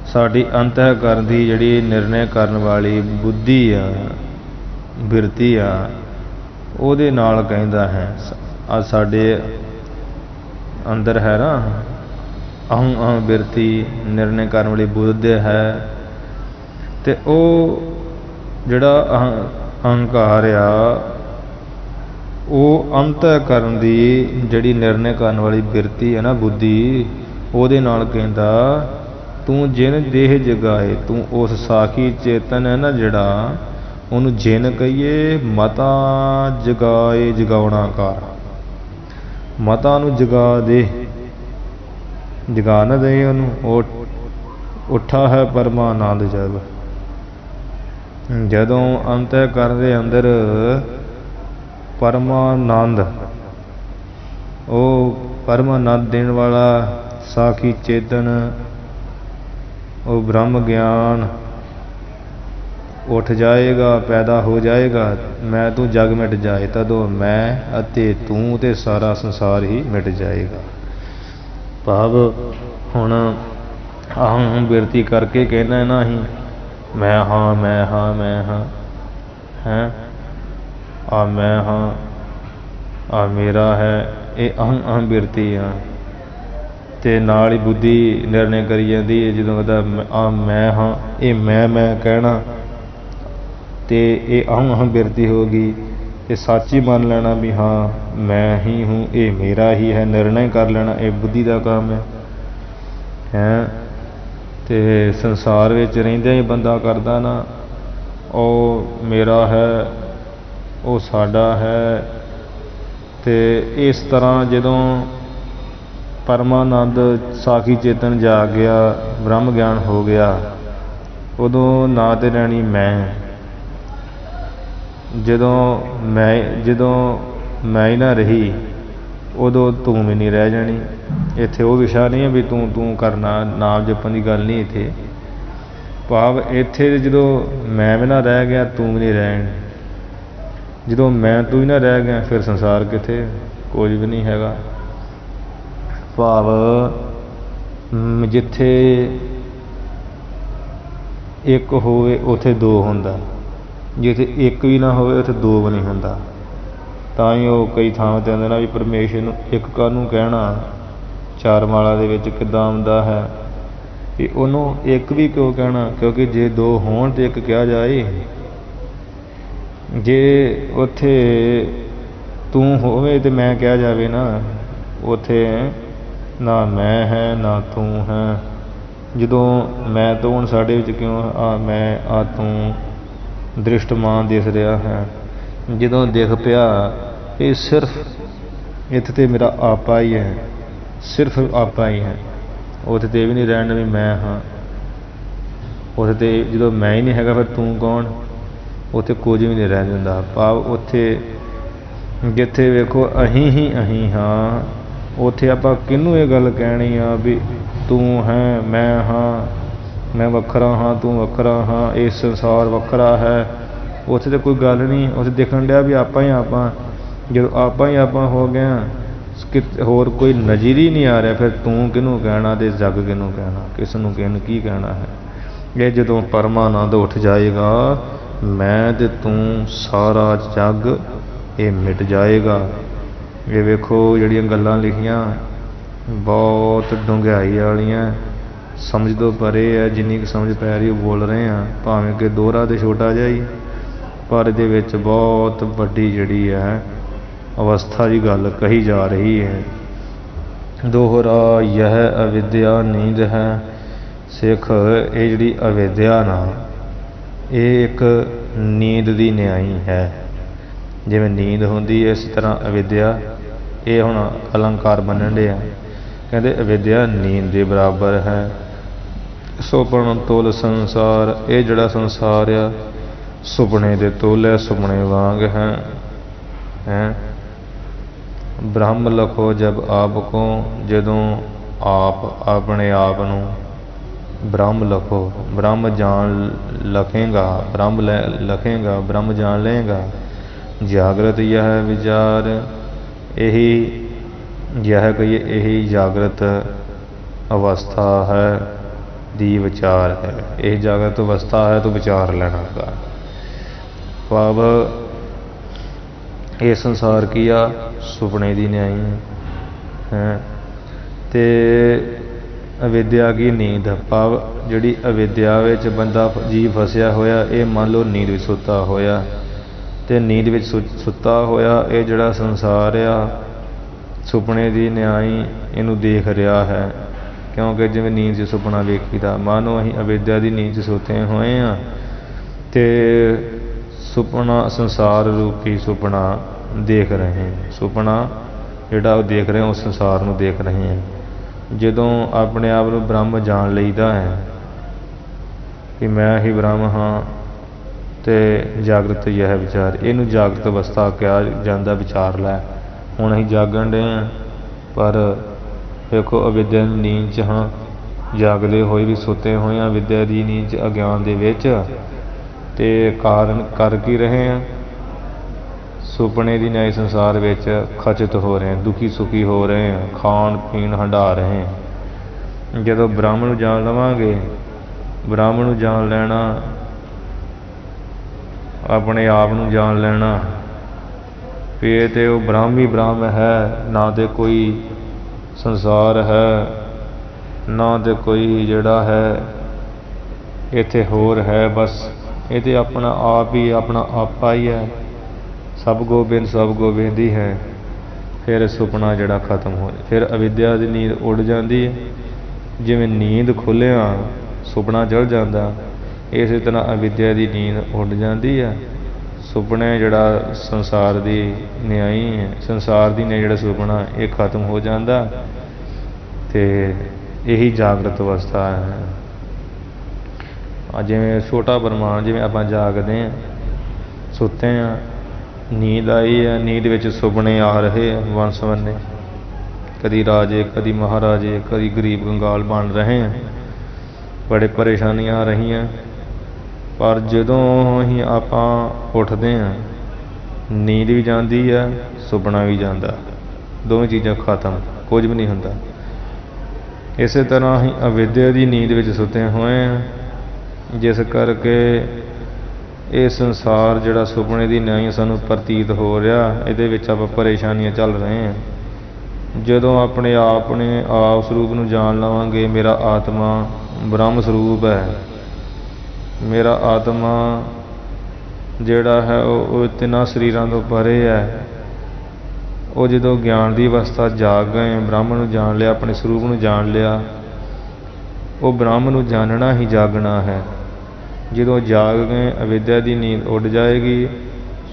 ਸਾਡੀ ਅੰਤःਕਰਨ ਦੀ ਜਿਹੜੀ ਨਿਰਣੇ ਕਰਨ ਵਾਲੀ ਬੁੱਧੀ ਆ, ਬਿਰਤੀ ਆ, ਉਹਦੇ ਨਾਲ ਕਹਿੰਦਾ ਹੈ। ਆ ਸਾਡੇ ਅੰਦਰ ਹੈ ਨਾ ਅਹੰ ਬਿਰਤੀ ਨਿਰਣੇ ਕਰਨ ਵਾਲੀ ਬੁੱਧ ਹੈ, ਅਤੇ ਉਹ ਜਿਹੜਾ ਅਹੰਕਾਰ ਆ ਉਹ ਅੰਤःਕਰਨ ਦੀ ਜਿਹੜੀ ਨਿਰਣੇ ਕਰਨ ਵਾਲੀ ਬਿਰਤੀ ਹੈ ਨਾ ਬੁੱਧੀ, ਉਹਦੇ ਨਾਲ ਕਹਿੰਦਾ ਤੂੰ ਜਿਨ ਦੇਹ ਜਗਾਏ। ਤੂੰ ਉਸ ਸਾਖੀ ਚੇਤਨ ਹੈ ਨਾ ਜਿਹੜਾ, ਉਹਨੂੰ ਜਿਨ ਕਹੀਏ ਮਤਾ ਜਗਾਏ, ਜਗਾਉਣਾ ਕਰ। ਮਤਾ ਨੂੰ ਜਗਾ ਦੇ, ਜਗਾ ਨਾ ਦੇ ਉਹਨੂੰ। ਉਹ ਉੱਠਾ ਹੈ ਪਰਮਾਨੰਦ ਜਬ, ਜਦੋਂ ਅੰਤःਕਰਨ ਦੇ ਅੰਦਰ ਪਰਮਾਨੰਦ, ਉਹ ਪਰਮਾਨੰਦ ਦੇਣ ਵਾਲਾ ਸਾਖੀ ਚੇਤਨ, ਉਹ ਬ੍ਰਹਮ ਗਿਆਨ ਉੱਠ ਜਾਏਗਾ, ਪੈਦਾ ਹੋ ਜਾਏਗਾ। ਮੈਂ ਤੂੰ ਜਗ ਮਿਟ ਜਾਏ, ਤਦੋਂ ਮੈਂ ਅਤੇ ਤੂੰ ਤੇ ਸਾਰਾ ਸੰਸਾਰ ਹੀ ਮਿਟ ਜਾਏਗਾ। ਭਾਵ ਹੁਣ ਅਹੰ ਬਿਰਤੀ ਕਰਕੇ ਕਹਿਣਾ ਨਾ ਹੀ ਮੈਂ ਹਾਂ ਮੈਂ ਹਾਂ ਮੈਂ ਹਾਂ ਹੈਂ, ਆ ਮੈਂ ਹਾਂ, ਆ ਮੇਰਾ ਹੈ, ਇਹ ਅਹੰ ਬਿਰਤੀ ਆ। ਅਤੇ ਨਾਲ ਹੀ ਬੁੱਧੀ ਨਿਰਣੇ ਕਰੀ ਜਾਂਦੀ ਹੈ, ਜਦੋਂ ਕਹਿੰਦਾ ਆ ਮੈਂ ਹਾਂ, ਇਹ ਮੈਂ ਕਹਿਣਾ, ਅਤੇ ਇਹ ਅਹੰ ਬਿਰਤੀ ਹੋ ਗਈ। ਅਤੇ ਸੱਚ ਹੀ ਮੰਨ ਲੈਣਾ ਵੀ ਹਾਂ ਮੈਂ ਹੀ ਹੂੰ, ਇਹ ਮੇਰਾ ਹੀ ਹੈ, ਨਿਰਣਾ ਹੀ ਕਰ ਲੈਣਾ, ਇਹ ਬੁੱਧੀ ਦਾ ਕੰਮ ਹੈ। ਅਤੇ ਸੰਸਾਰ ਵਿੱਚ ਰਹਿੰਦਿਆਂ ਹੀ ਬੰਦਾ ਕਰਦਾ ਨਾ ਉਹ ਮੇਰਾ ਹੈ, ਉਹ ਸਾਡਾ ਹੈ। ਅਤੇ ਇਸ ਤਰ੍ਹਾਂ ਜਦੋਂ ਪਰਮਾਨੰਦ ਸਾਖੀ ਚੇਤਨ ਜਾਗ ਗਿਆ, ਬ੍ਰਹਮ ਗਿਆਨ ਹੋ ਗਿਆ, ਉਦੋਂ ਨਾ ਤੇ ਰਹਿਣੀ ਮੈਂ। ਜਦੋਂ ਮੈਂ ਹੀ ਨਾ ਰਹੀ, ਉਦੋਂ ਤੂੰ ਵੀ ਨਹੀਂ ਰਹਿ ਜਾਣੀ। ਇੱਥੇ ਉਹ ਵਿਸ਼ਾ ਨਹੀਂ ਹੈ ਵੀ ਤੂੰ ਕਰਨਾ, ਨਾਮ ਜਪਣ ਦੀ ਗੱਲ ਨਹੀਂ ਇੱਥੇ। ਭਾਵ ਇੱਥੇ ਜਦੋਂ ਮੈਂ ਵੀ ਨਾ ਰਹਿ ਗਿਆ, ਤੂੰ ਵੀ ਨਹੀਂ ਰਹਿਣ। ਜਦੋਂ ਮੈਂ ਤੂੰ ਹੀ ਨਾ ਰਹਿ ਗਿਆ, ਫਿਰ ਸੰਸਾਰ ਕਿੱਥੇ, ਕੁਝ ਵੀ ਨਹੀਂ ਹੈਗਾ। ਭਾਵ ਜਿੱਥੇ ਇੱਕ ਹੋਵੇ ਉੱਥੇ ਦੋ ਹੁੰਦਾ, ਜਿੱਥੇ ਇੱਕ ਵੀ ਨਾ ਹੋਵੇ ਉੱਥੇ ਦੋ ਵੀ ਨਹੀਂ ਹੁੰਦਾ। ਤਾਂ ਹੀ ਉਹ ਕਈ ਥਾਵਾਂ 'ਤੇ ਆਉਂਦੇ ਨਾ ਵੀ ਪਰਮੇਸ਼ਰ ਨੂੰ ਇੱਕ ਕਾਹਨੂੰ ਕਹਿਣਾ, ਚਾਰ ਮਾਲਾ ਦੇ ਵਿੱਚ ਕਿੱਦਾਂ ਆਉਂਦਾ ਹੈ ਵੀ ਉਹਨੂੰ ਇੱਕ ਵੀ ਕਿਉਂ ਕਹਿਣਾ, ਕਿਉਂਕਿ ਜੇ ਦੋ ਹੋਣ ਤਾਂ ਇੱਕ ਕਿਹਾ ਜਾਏ। ਜੇ ਉੱਥੇ ਤੂੰ ਹੋਵੇ ਅਤੇ ਮੈਂ ਕਿਹਾ ਜਾਵੇ ਨਾ, ਉੱਥੇ ਨਾ ਮੈਂ ਹੈ ਨਾ ਤੂੰ ਹੈ। ਜਦੋਂ ਮੈਂ ਤੂੰ ਹੁਣ ਸਾਡੇ ਵਿੱਚ ਕਿਉਂ ਆ ਮੈਂ ਆ ਤੂੰ ਦ੍ਰਿਸ਼ਟਮਾਨ ਦਿਸ ਰਿਹਾ ਹੈ। ਜਦੋਂ ਦਿਖ ਪਿਆ ਇਹ ਸਿਰਫ ਇੱਥੇ ਤੇ ਮੇਰਾ ਆਪਾ ਹੀ ਹੈ, ਸਿਰਫ ਆਪਾ ਹੀ ਹੈ। ਉੱਥੇ ਤੇ ਵੀ ਨਹੀਂ ਰਹਿਣ ਵੀ ਮੈਂ ਹਾਂ। ਉੱਥੇ ਤੇ ਜਦੋਂ ਮੈਂ ਹੀ ਨਹੀਂ ਹੈਗਾ ਫਿਰ ਤੂੰ ਕੌਣ, ਉੱਥੇ ਕੁਝ ਵੀ ਨਹੀਂ ਰਹਿ ਜਾਂਦਾ। ਭਾਵ ਉੱਥੇ ਜਿੱਥੇ ਵੇਖੋ ਅਸੀਂ ਹੀ ਅਸੀਂ ਹਾਂ, ਉੱਥੇ ਆਪਾਂ ਕਿਹਨੂੰ ਇਹ ਗੱਲ ਕਹਿਣੀ ਆ ਵੀ ਤੂੰ ਹੈ ਮੈਂ ਹਾਂ, ਮੈਂ ਵੱਖਰਾ ਹਾਂ ਤੂੰ ਵੱਖਰਾ ਹਾਂ, ਇਹ ਸੰਸਾਰ ਵੱਖਰਾ ਹੈ। ਉੱਥੇ ਤਾਂ ਕੋਈ ਗੱਲ ਨਹੀਂ, ਉੱਥੇ ਦੇਖਣ ਡਿਆ ਵੀ ਆਪਾਂ ਹੀ ਆਪਾਂ। ਜਦੋਂ ਆਪਾਂ ਹੀ ਆਪਾਂ ਹੋ ਗਏ ਹੋਰ ਕੋਈ ਨਜ਼ਰ ਹੀ ਨਹੀਂ ਆ ਰਿਹਾ, ਫਿਰ ਤੂੰ ਕਿਹਨੂੰ ਕਹਿਣਾ ਤੇ ਜੱਗ ਕਿਹਨੂੰ ਕਹਿਣਾ, ਕਿਸ ਨੂੰ ਕੀ ਕਹਿਣਾ ਹੈ। ਇਹ ਜਦੋਂ ਪਰਮਾਨੰਦ ਉੱਠ ਜਾਏਗਾ, ਮੈਂ ਤੇ ਤੂੰ ਸਾਰਾ ਜੱਗ ਇਹ ਮਿਟ ਜਾਏਗਾ। ਇਹ ਵੇਖੋ ਜਿਹੜੀਆਂ ਗੱਲਾਂ ਲਿਖੀਆਂ ਬਹੁਤ ਡੂੰਘਾਈ ਵਾਲੀਆਂ, ਸਮਝ ਤੋਂ ਪਰੇ ਹੈ। ਜਿੰਨੀ ਕੁ ਸਮਝ ਪੈ ਰਹੀ ਉਹ ਬੋਲ ਰਹੇ ਹਾਂ, ਭਾਵੇਂ ਕਿ ਦੋਹਰਾ ਤੇ ਛੋਟਾ ਜਿਹਾ ਹੀ, ਪਰ ਇਹਦੇ ਵਿੱਚ ਬਹੁਤ ਵੱਡੀ ਜਿਹੜੀ ਹੈ ਅਵਸਥਾ ਦੀ ਗੱਲ ਕਹੀ ਜਾ ਰਹੀ ਹੈ। ਦੋਹਰਾ ਯਹ ਅਵਿਦਿਆ ਨੀਂਦ ਹੈ। ਸਿੱਖ ਇਹ ਜਿਹੜੀ ਅਵਿਦਿਆ ਨਾ, ਇਹ ਇੱਕ ਨੀਂਦ ਦੀ ਨਿਆਈ ਹੈ। ਜਿਵੇਂ ਨੀਂਦ ਹੁੰਦੀ ਹੈ, ਇਸ ਤਰ੍ਹਾਂ ਅਵਿਦਿਆ, ਇਹ ਹੁਣ ਅਲੰਕਾਰ ਬੰਨਣ ਡਿਆ। ਕਹਿੰਦੇ ਅਵਿਦਿਆ ਨੀਂਦ ਦੇ ਬਰਾਬਰ ਹੈ। ਸੁਪਨ ਤੁਲ ਸੰਸਾਰ, ਇਹ ਜਿਹੜਾ ਸੰਸਾਰ ਆ ਸੁਪਨੇ ਦੇ ਤੁਲ ਹੈ, ਸੁਪਨੇ ਵਾਂਗ ਹੈ। ਬ੍ਰਹਮ ਲਖੋ ਜਬ ਆਪ ਕੋ, ਜਦੋਂ ਆਪ ਆਪਣੇ ਆਪ ਨੂੰ ਬ੍ਰਹਮ ਲਖੋ, ਬ੍ਰਹਮ ਜਾਣ ਲਖੇਗਾ, ਬ੍ਰਹਮ ਲਖੇਗਾ, ਬ੍ਰਹਮ ਜਾਣ ਲਏਗਾ। ਜਾਗਰਤ ਯਹ ਵਿਚਾਰ, ਇਹੀ ਯਹ ਕਹੀਏ ਇਹੀ ਜਾਗਰਤ ਅਵਸਥਾ ਹੈ ਦੀ ਵਿਚਾਰ ਹੈ। ਇਹ ਜਾਗਰਤ ਅਵਸਥਾ ਹੈ ਤੋਂ ਵਿਚਾਰ ਲੈਣਾ ਦਾ ਭਾਵ ਇਹ ਸੰਸਾਰ ਕੀ ਆ, ਸੁਪਨੇ ਦੀ ਨਿਆਈ ਹੈ। ਤੇ ਅਵਿਦਿਆ ਕੀ ਨੀਂਦ, ਭਾਵ ਜਿਹੜੀ ਅਵਿਦਿਆ ਵਿੱਚ ਬੰਦਾ ਜੀਵ ਫਸਿਆ ਹੋਇਆ, ਇਹ ਮੰਨ ਲਓ ਨੀਂਦ ਵਿੱਚ ਸੁੱਤਾ ਹੋਇਆ, ਤੇ ਨੀਂਦ ਵਿੱਚ ਸੁੱਤਾ ਹੋਇਆ ਇਹ ਜਿਹੜਾ ਸੰਸਾਰ ਆ ਸੁਪਨੇ ਦੀ ਨਿਆਈ ਇਹਨੂੰ ਦੇਖ ਰਿਹਾ ਹੈ। ਕਿਉਂਕਿ ਜਿਵੇਂ ਨੀਂਦ 'ਚ ਸੁਪਨਾ ਵੇਖੀਦਾ, ਮਾਨੋ ਅਸੀਂ ਅਵਿਦਿਆ ਦੀ ਨੀਂਦ 'ਚ ਸੁੱਤੇ ਹੋਏ ਹਾਂ ਤੇ ਸੁਪਨਾ ਸੰਸਾਰ ਰੂਪੀ ਸੁਪਨਾ ਦੇਖ ਰਹੇ ਹਾਂ। ਸੁਪਨਾ ਜਿਹੜਾ ਉਹ ਦੇਖ ਰਹੇ ਹਾਂ, ਉਸ ਸੰਸਾਰ ਨੂੰ ਦੇਖ ਰਹੇ ਹਾਂ। ਜਦੋਂ ਆਪਣੇ ਆਪ ਨੂੰ ਬ੍ਰਹਮ ਜਾਣ ਲਈਦਾ ਹੈ ਕਿ ਮੈਂ ਹੀ ਬ੍ਰਹਮ ਹਾਂ, ਤੇ ਜਾਗਰਤ ਯਹ ਵਿਚਾਰ, ਇਹਨੂੰ ਜਾਗਰਤ ਅਵਸਥਾ ਕਿਹਾ ਜਾਂਦਾ। ਵਿਚਾਰ ਲੈ, ਹੁਣ ਅਸੀਂ ਜਾਗਣ ਡੇ ਹਾਂ, ਪਰ ਵੇਖੋ ਅਵਿਦਿਆ ਦੀ ਨੀਂਦ 'ਚ ਹਾਂ, ਜਾਗਦੇ ਹੋਏ ਵੀ ਸੁੱਤੇ ਹੋਏ ਹਾਂ ਵਿਦਿਆ ਦੀ ਨੀਂਦ 'ਚ, ਅਗਿਆਨ ਦੇ ਵਿੱਚ। ਤੇ ਕਾਰਨ ਕਰ ਕੀ ਰਹੇ ਹਾਂ, ਸੁਪਨੇ ਦੀ ਨਿਆਈ ਸੰਸਾਰ ਵਿੱਚ ਖਚਿਤ ਹੋ ਰਹੇ ਹਾਂ, ਦੁਖੀ ਸੁਖੀ ਹੋ ਰਹੇ ਹਾਂ, ਖਾਣ ਪੀਣ ਹੰਢਾ ਰਹੇ ਹਾਂ। ਜਦੋਂ ਬ੍ਰਹਮ ਨੂੰ ਜਾਣ ਲਵਾਂਗੇ, ਬ੍ਰਹਮ ਨੂੰ ਜਾਣ ਲੈਣਾ, ਆਪਣੇ ਆਪ ਨੂੰ ਜਾਣ ਲੈਣਾ, ਵੀ ਇਹ ਤੇ ਉਹ ਬ੍ਰਹਮ ਹੀ ਬ੍ਰਹਮ ਹੈ, ਨਾ ਤੇ ਕੋਈ ਸੰਸਾਰ ਹੈ, ਨਾ ਤੇ ਕੋਈ ਜਿਹੜਾ ਹੈ ਇੱਥੇ ਹੋਰ ਹੈ। ਬਸ ਇਹ ਤੇ ਆਪਣਾ ਆਪ ਹੀ, ਆਪਣਾ ਆਪਾ ਹੀ ਹੈ। ਸਭ ਗੋਬਿੰਦ ਹੀ ਹੈ। ਫਿਰ ਸੁਪਨਾ ਜਿਹੜਾ ਖਤਮ ਹੋ, ਫਿਰ ਅਵਿਦਿਆ ਦੀ ਨੀਂਦ ਉੱਡ ਜਾਂਦੀ ਹੈ। ਜਿਵੇਂ ਨੀਂਦ ਖੁੱਲ੍ਹਿਆਂ ਸੁਪਨਾ ਚੜ੍ਹ ਜਾਂਦਾ, ਇਸੇ ਤਰ੍ਹਾਂ ਅਵਿਦਿਆ ਦੀ ਨੀਂਦ ਉੱਡ ਜਾਂਦੀ ਹੈ। ਸੁਪਨੇ ਜਿਹੜਾ ਸੰਸਾਰ ਦੀ ਨਿਆਈ ਹੈ, ਸੰਸਾਰ ਦੀ ਨੇ ਜਿਹੜਾ ਸੁਪਨਾ ਇਹ ਖਤਮ ਹੋ ਜਾਂਦਾ, ਤੇ ਇਹੀ ਜਾਗਰਤ ਅਵਸਥਾ ਹੈ। ਜਿਵੇਂ ਛੋਟਾ ਬ੍ਰਹਮਾਂਡ, ਜਿਵੇਂ ਆਪਾਂ ਜਾਗਦੇ ਹਾਂ, ਸੁੱਤੇ ਹਾਂ, ਨੀਂਦ ਆਈ ਹੈ, ਨੀਂਦ ਵਿੱਚ ਸੁਪਨੇ ਆ ਰਹੇ ਆ ਵੰਨ ਸੁਵੰਨੇ, ਕਦੀ ਰਾਜੇ, ਕਦੀ ਮਹਾਰਾਜੇ, ਕਦੀ ਗਰੀਬ ਕੰਗਾਲ ਬਣ ਰਹੇ ਆ, ਬੜੇ ਪਰੇਸ਼ਾਨੀਆਂ ਆ ਰਹੀਆਂ। ਪਰ ਜਦੋਂ ਹੀ ਆਪਾਂ ਉੱਠਦੇ ਹਾਂ, ਨੀਂਦ ਵੀ ਜਾਂਦੀ ਹੈ, ਸੁਪਨਾ ਵੀ ਜਾਂਦਾ, ਦੋਵੇਂ ਚੀਜ਼ਾਂ ਖਤਮ, ਕੁਝ ਵੀ ਨਹੀਂ ਹੁੰਦਾ। ਇਸੇ ਤਰ੍ਹਾਂ ਹੀ ਅਵਿਦਿਆ ਦੀ ਨੀਂਦ ਵਿੱਚ ਸੁੱਤੇ ਹੋਏ ਹਾਂ, ਜਿਸ ਕਰਕੇ ਇਹ ਸੰਸਾਰ ਜਿਹੜਾ ਸੁਪਨੇ ਦੀ ਨਿਆਈ ਸਾਨੂੰ ਪ੍ਰਤੀਤ ਹੋ ਰਿਹਾ, ਇਹਦੇ ਵਿੱਚ ਆਪਾਂ ਪਰੇਸ਼ਾਨੀਆਂ ਚੱਲ ਰਹੇ ਹਾਂ। ਜਦੋਂ ਆਪਣੇ ਆਪ ਨੇ ਆਪ ਸਰੂਪ ਨੂੰ ਜਾਣ ਲਵਾਂਗੇ, ਮੇਰਾ ਆਤਮਾ ਬ੍ਰਹਮ ਸਰੂਪ ਹੈ, ਮੇਰਾ ਆਤਮਾ ਜਿਹੜਾ ਹੈ ਉਹ ਤਿੰਨਾਂ ਸਰੀਰਾਂ ਤੋਂ ਪਰੇ ਹੈ। ਉਹ ਜਦੋਂ ਗਿਆਨ ਦੀ ਅਵਸਥਾ ਜਾਗ ਗਏ, ਬ੍ਰਹਮ ਨੂੰ ਜਾਣ ਲਿਆ, ਆਪਣੇ ਸਰੂਪ ਨੂੰ ਜਾਣ ਲਿਆ, ਉਹ ਬ੍ਰਹਮ ਨੂੰ ਜਾਣਨਾ ਹੀ ਜਾਗਣਾ ਹੈ। ਜਦੋਂ ਜਾਗ ਗਏ, ਅਵਿਦਿਆ ਦੀ ਨੀਂਦ ਉੱਡ ਜਾਏਗੀ,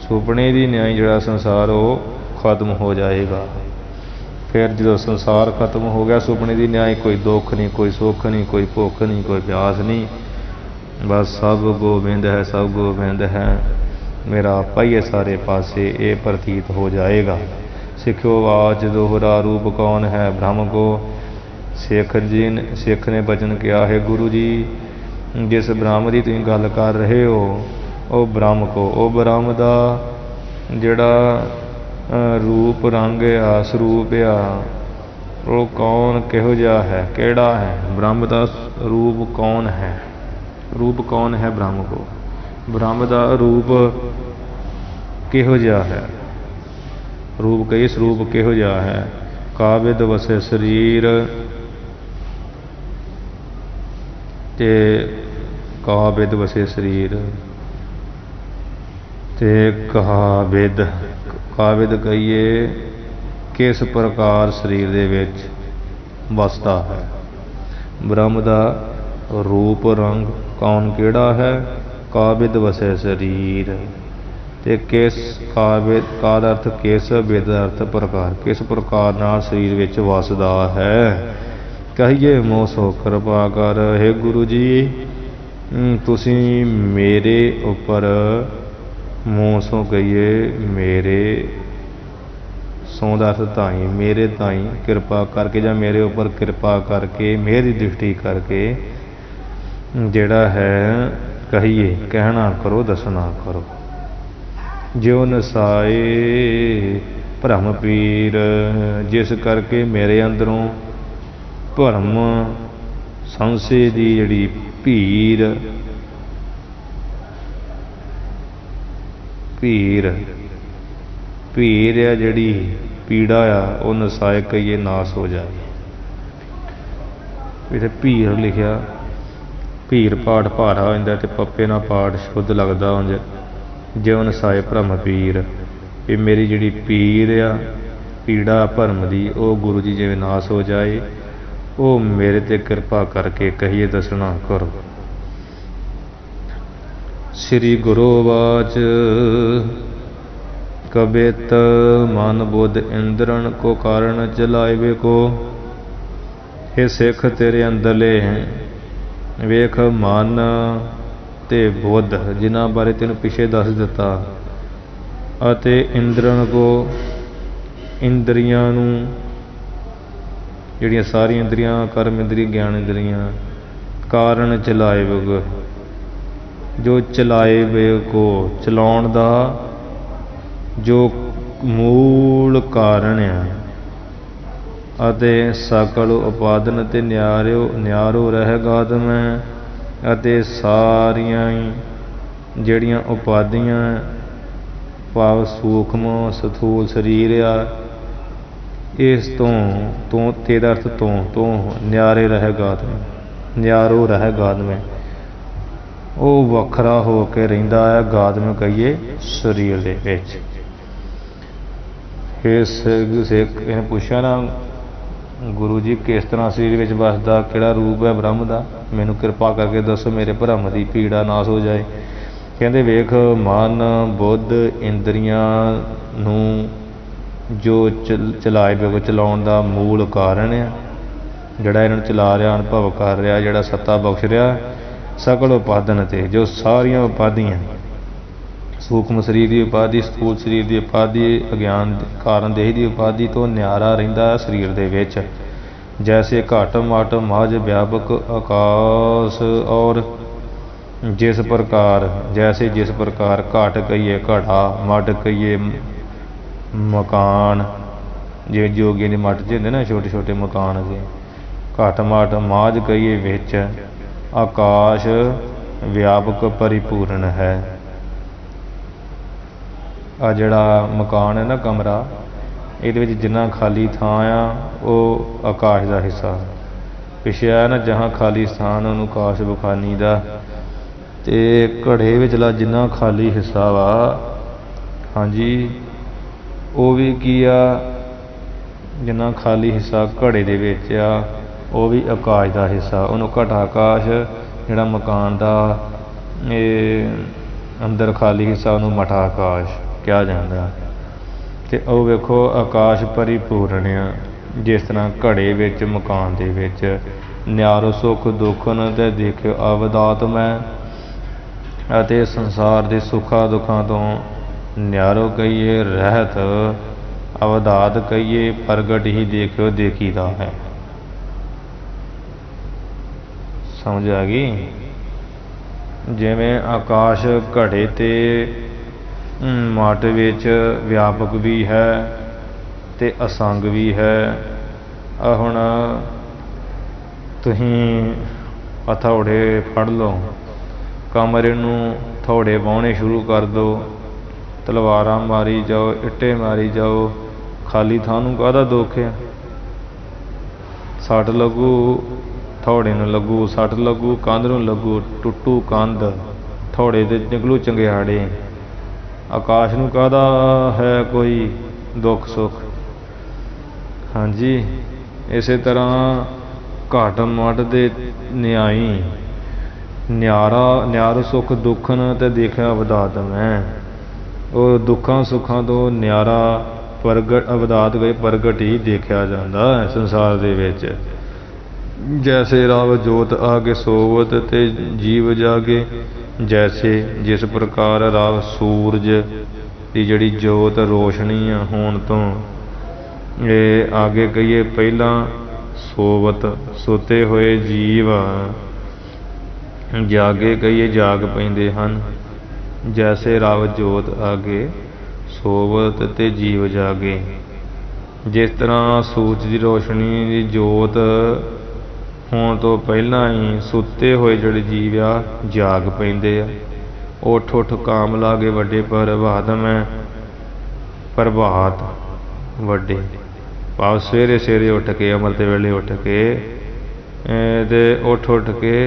ਸੁਪਨੇ ਦੀ ਨਿਆਈ ਜਿਹੜਾ ਸੰਸਾਰ ਉਹ ਖਤਮ ਹੋ ਜਾਏਗਾ। ਫਿਰ ਜਦੋਂ ਸੰਸਾਰ ਖਤਮ ਹੋ ਗਿਆ, ਸੁਪਨੇ ਦੀ ਨਿਆਈ, ਕੋਈ ਦੁੱਖ ਨਹੀਂ, ਕੋਈ ਸੁੱਖ ਨਹੀਂ, ਕੋਈ ਭੁੱਖ ਨਹੀਂ, ਕੋਈ ਪਿਆਸ ਨਹੀਂ, ਬਸ ਸਭ ਗੋਬਿੰਦ ਹੈ, ਸਭ ਗੋਬਿੰਦ ਹੈ, ਮੇਰਾ ਆਪਾ ਹੀ ਹੈ ਸਾਰੇ ਪਾਸੇ, ਇਹ ਪ੍ਰਤੀਤ ਹੋ ਜਾਏਗਾ। सिखो वाच दोहरा रूप कौन है ब्रह्म को। सिख ने बचन किया है गुरु जी जिस ब्रह्म की तुम गल कर रहे हो वो ब्रह्म को, वो ब्रह्म का जिहड़ा रूप रंग आ स्वरूप आ वो कौन किहो जिहा है, केड़ा है ब्रह्म का रूप कौन है, रूप कौन है ब्रह्म को, ब्रह्म का रूप किहो जिहा है, रूप कई स्वरूप किहो जिहा है। काबिद वसे शरीर ते काबिद वसे शरीर ते काबिद काबिद कहिए किस प्रकार शरीर दे विच वसदा है। ब्रह्म दा रूप रंग कौन केड़ा है, काबिद वसे शरीर ते किस काबिद का अर्थ किस, बिद अर्थ प्रकार, किस प्रकार नाल शरीर विच वसदा है। कहिए मोह सो कृपा कर हे गुरु जी तुसी मेरे उपर मोह सो कहिए मेरे सौंदा अर्थ ताई मेरे ताई कृपा करके या मेरे उपर कृपा करके मेरी दृष्टि करके जिहड़ा है कहिए कहना करो दसना करो। ज्यो नसाए भरम पीर जिस करके मेरे अंदरों भरम संशे दी जिहड़ी भीर भीर भीर आ जिहड़ी पीड़ा आ वो नसाए कहिए नाश हो जाए। इत्थे भीर लिखिया भीर पाठ भारा हो जाता तो पप्पे नाल पाठ शुद्ध लगता उंज ज्यों नसाए भरम पीर ये मेरी जिहड़ी पीर आ पीड़ा भरम दी वो गुरु जी जिवें नाश हो जाए वो मेरे ते कृपा करके कहिए दसना करो। श्री गुरु वाच कबित मन बुध इंद्रन को कारण चलाए को। हे सिख तेरे अंदरले वेख मन ते बुध जिन्हां बारे तेन पिछे दस दिता अते इंद्रन को इंद्रियां नूं जिहड़ियां सारी इंद्रियां कर्म इंद्री ज्ञान इंद्रियां कारण चलाए वे जो चलाए वे को चलाउण दा जो मूल कारण है अते सकल उपादन ते न्यारो रह गाद में अते सारियां जिहड़ियां उपाधियां भाव सूक्ष्म स्थूल शरीर आ इस तो तेरा अर्थ तो न्यारे रह गाद में न्यारो रह गाद में वो वखरा हो के रहिंदा है गाद में कहिए शरीर दे विच। सिख ने पूछा ना गुरु जी किस तरह शरीर विच वसदा किहड़ा रूप है ब्रह्म दा मैनू कृपा करके दसो मेरे भरम दी पीड़ा नाश हो जाए। कहंदे वेख मन बुद्ध इंद्रियां नूं जो चलाए वे को चलाउण दा मूल कारण है जिहड़ा इन्हां नूं चला रहा अनुभव कर रहा जिहड़ा सत्ता बख्श रहा सकल उपादन ते जो सारियां उपाधियां सूक्ष्म शरीर की उपाधि स्थूल शरीर की उपाधि अज्ञान कारण देह की उपाधि तो न्यारा रहिंदा शरीर दे विच। जैसे घट मट मझ व्यापक आकाश और जिस प्रकार जैसे जिस प्रकार घट कहिए घड़ा मट कहिए मकान जिवें जोगियां दे मठ च हुंदे ना छोटे छोटे मकान से घट मट माझ कहिए विच आकाश व्यापक परिपूर्ण है। आ जिहड़ा मकान है ना कमरा ये जिन्ना खाली थां आ वो आकाश का हिस्सा पिछे आया ना जहाँ खाली स्थान उन्होंने आकाश बखानी का ते घड़े विचला जिन्ना खाली हिस्सा वा हाँ जी वो भी की आ जिन्ना खाली हिस्सा घड़े दे विच आ वो भी आकाश का हिस्सा उन्होंने घटा आकाश जिहड़ा मकान का अंदर खाली हिस्सा उन्होंने मठा आकाश क्या जाता तो वह वेखो आकाश परिपूर्ण आ जिस तरह घड़े विच मकान दे विच न्यारो सुख दुखन ते देखियो अवदात मैं अते संसार दे सुखा दुखा तो न्यारो कहिए रहत अवधात कहिए प्रगट ही देखियो देखीदा है। समझ आ गई। जिवें आकाश घड़े ते मट विच व्यापक भी है ते असंग भी है। हुण तुसीं हथौड़े फड़ लो, कमरे नूं थोड़े वाहने शुरू कर दो, तलवारां मारी जाओ, इट्टे मारी जाओ, खाली थां नूं काहदा दुख है? सट लगू थोड़े नूं लगू, सट लगू कंध नूं लगू, टुੱਟੂ कंध, थोड़े ते निकलू चंगियाड़े। आकाश नूं काहदा है कोई दुख सुख? हाँ जी, इस तरह घट मट दे न्याई न्यारा न्यार सुख दुखन ते देखिया अवधात मैं। वो दुखां सुखां तो न्यारा प्रगट अवधात गए प्रगट ही देखा जाता है संसार दे विच। जैसे रव जोत आगे सोवत ते जीव जागे, जैसे जिस प्रकार रव सूरज की जिहड़ी जोत रोशनी होण तो ये आगे कहिए पहला सोवत सुते हुए जीव जागे कहिए जाग पैंदे हन। जैसे रव जोत आगे सोवत ते जीव जागे, जिस तरह सूरज की रोशनी की जोत होण तो पहला ही सुते हुए जिहड़े जीव आ जाग पैंदे आ। उठ उठ काम लागे वड्डे प्रभात में, प्रभात वड्डे भाव सवेरे सवेरे उठ के अमृत वेले उठ के ते उठ के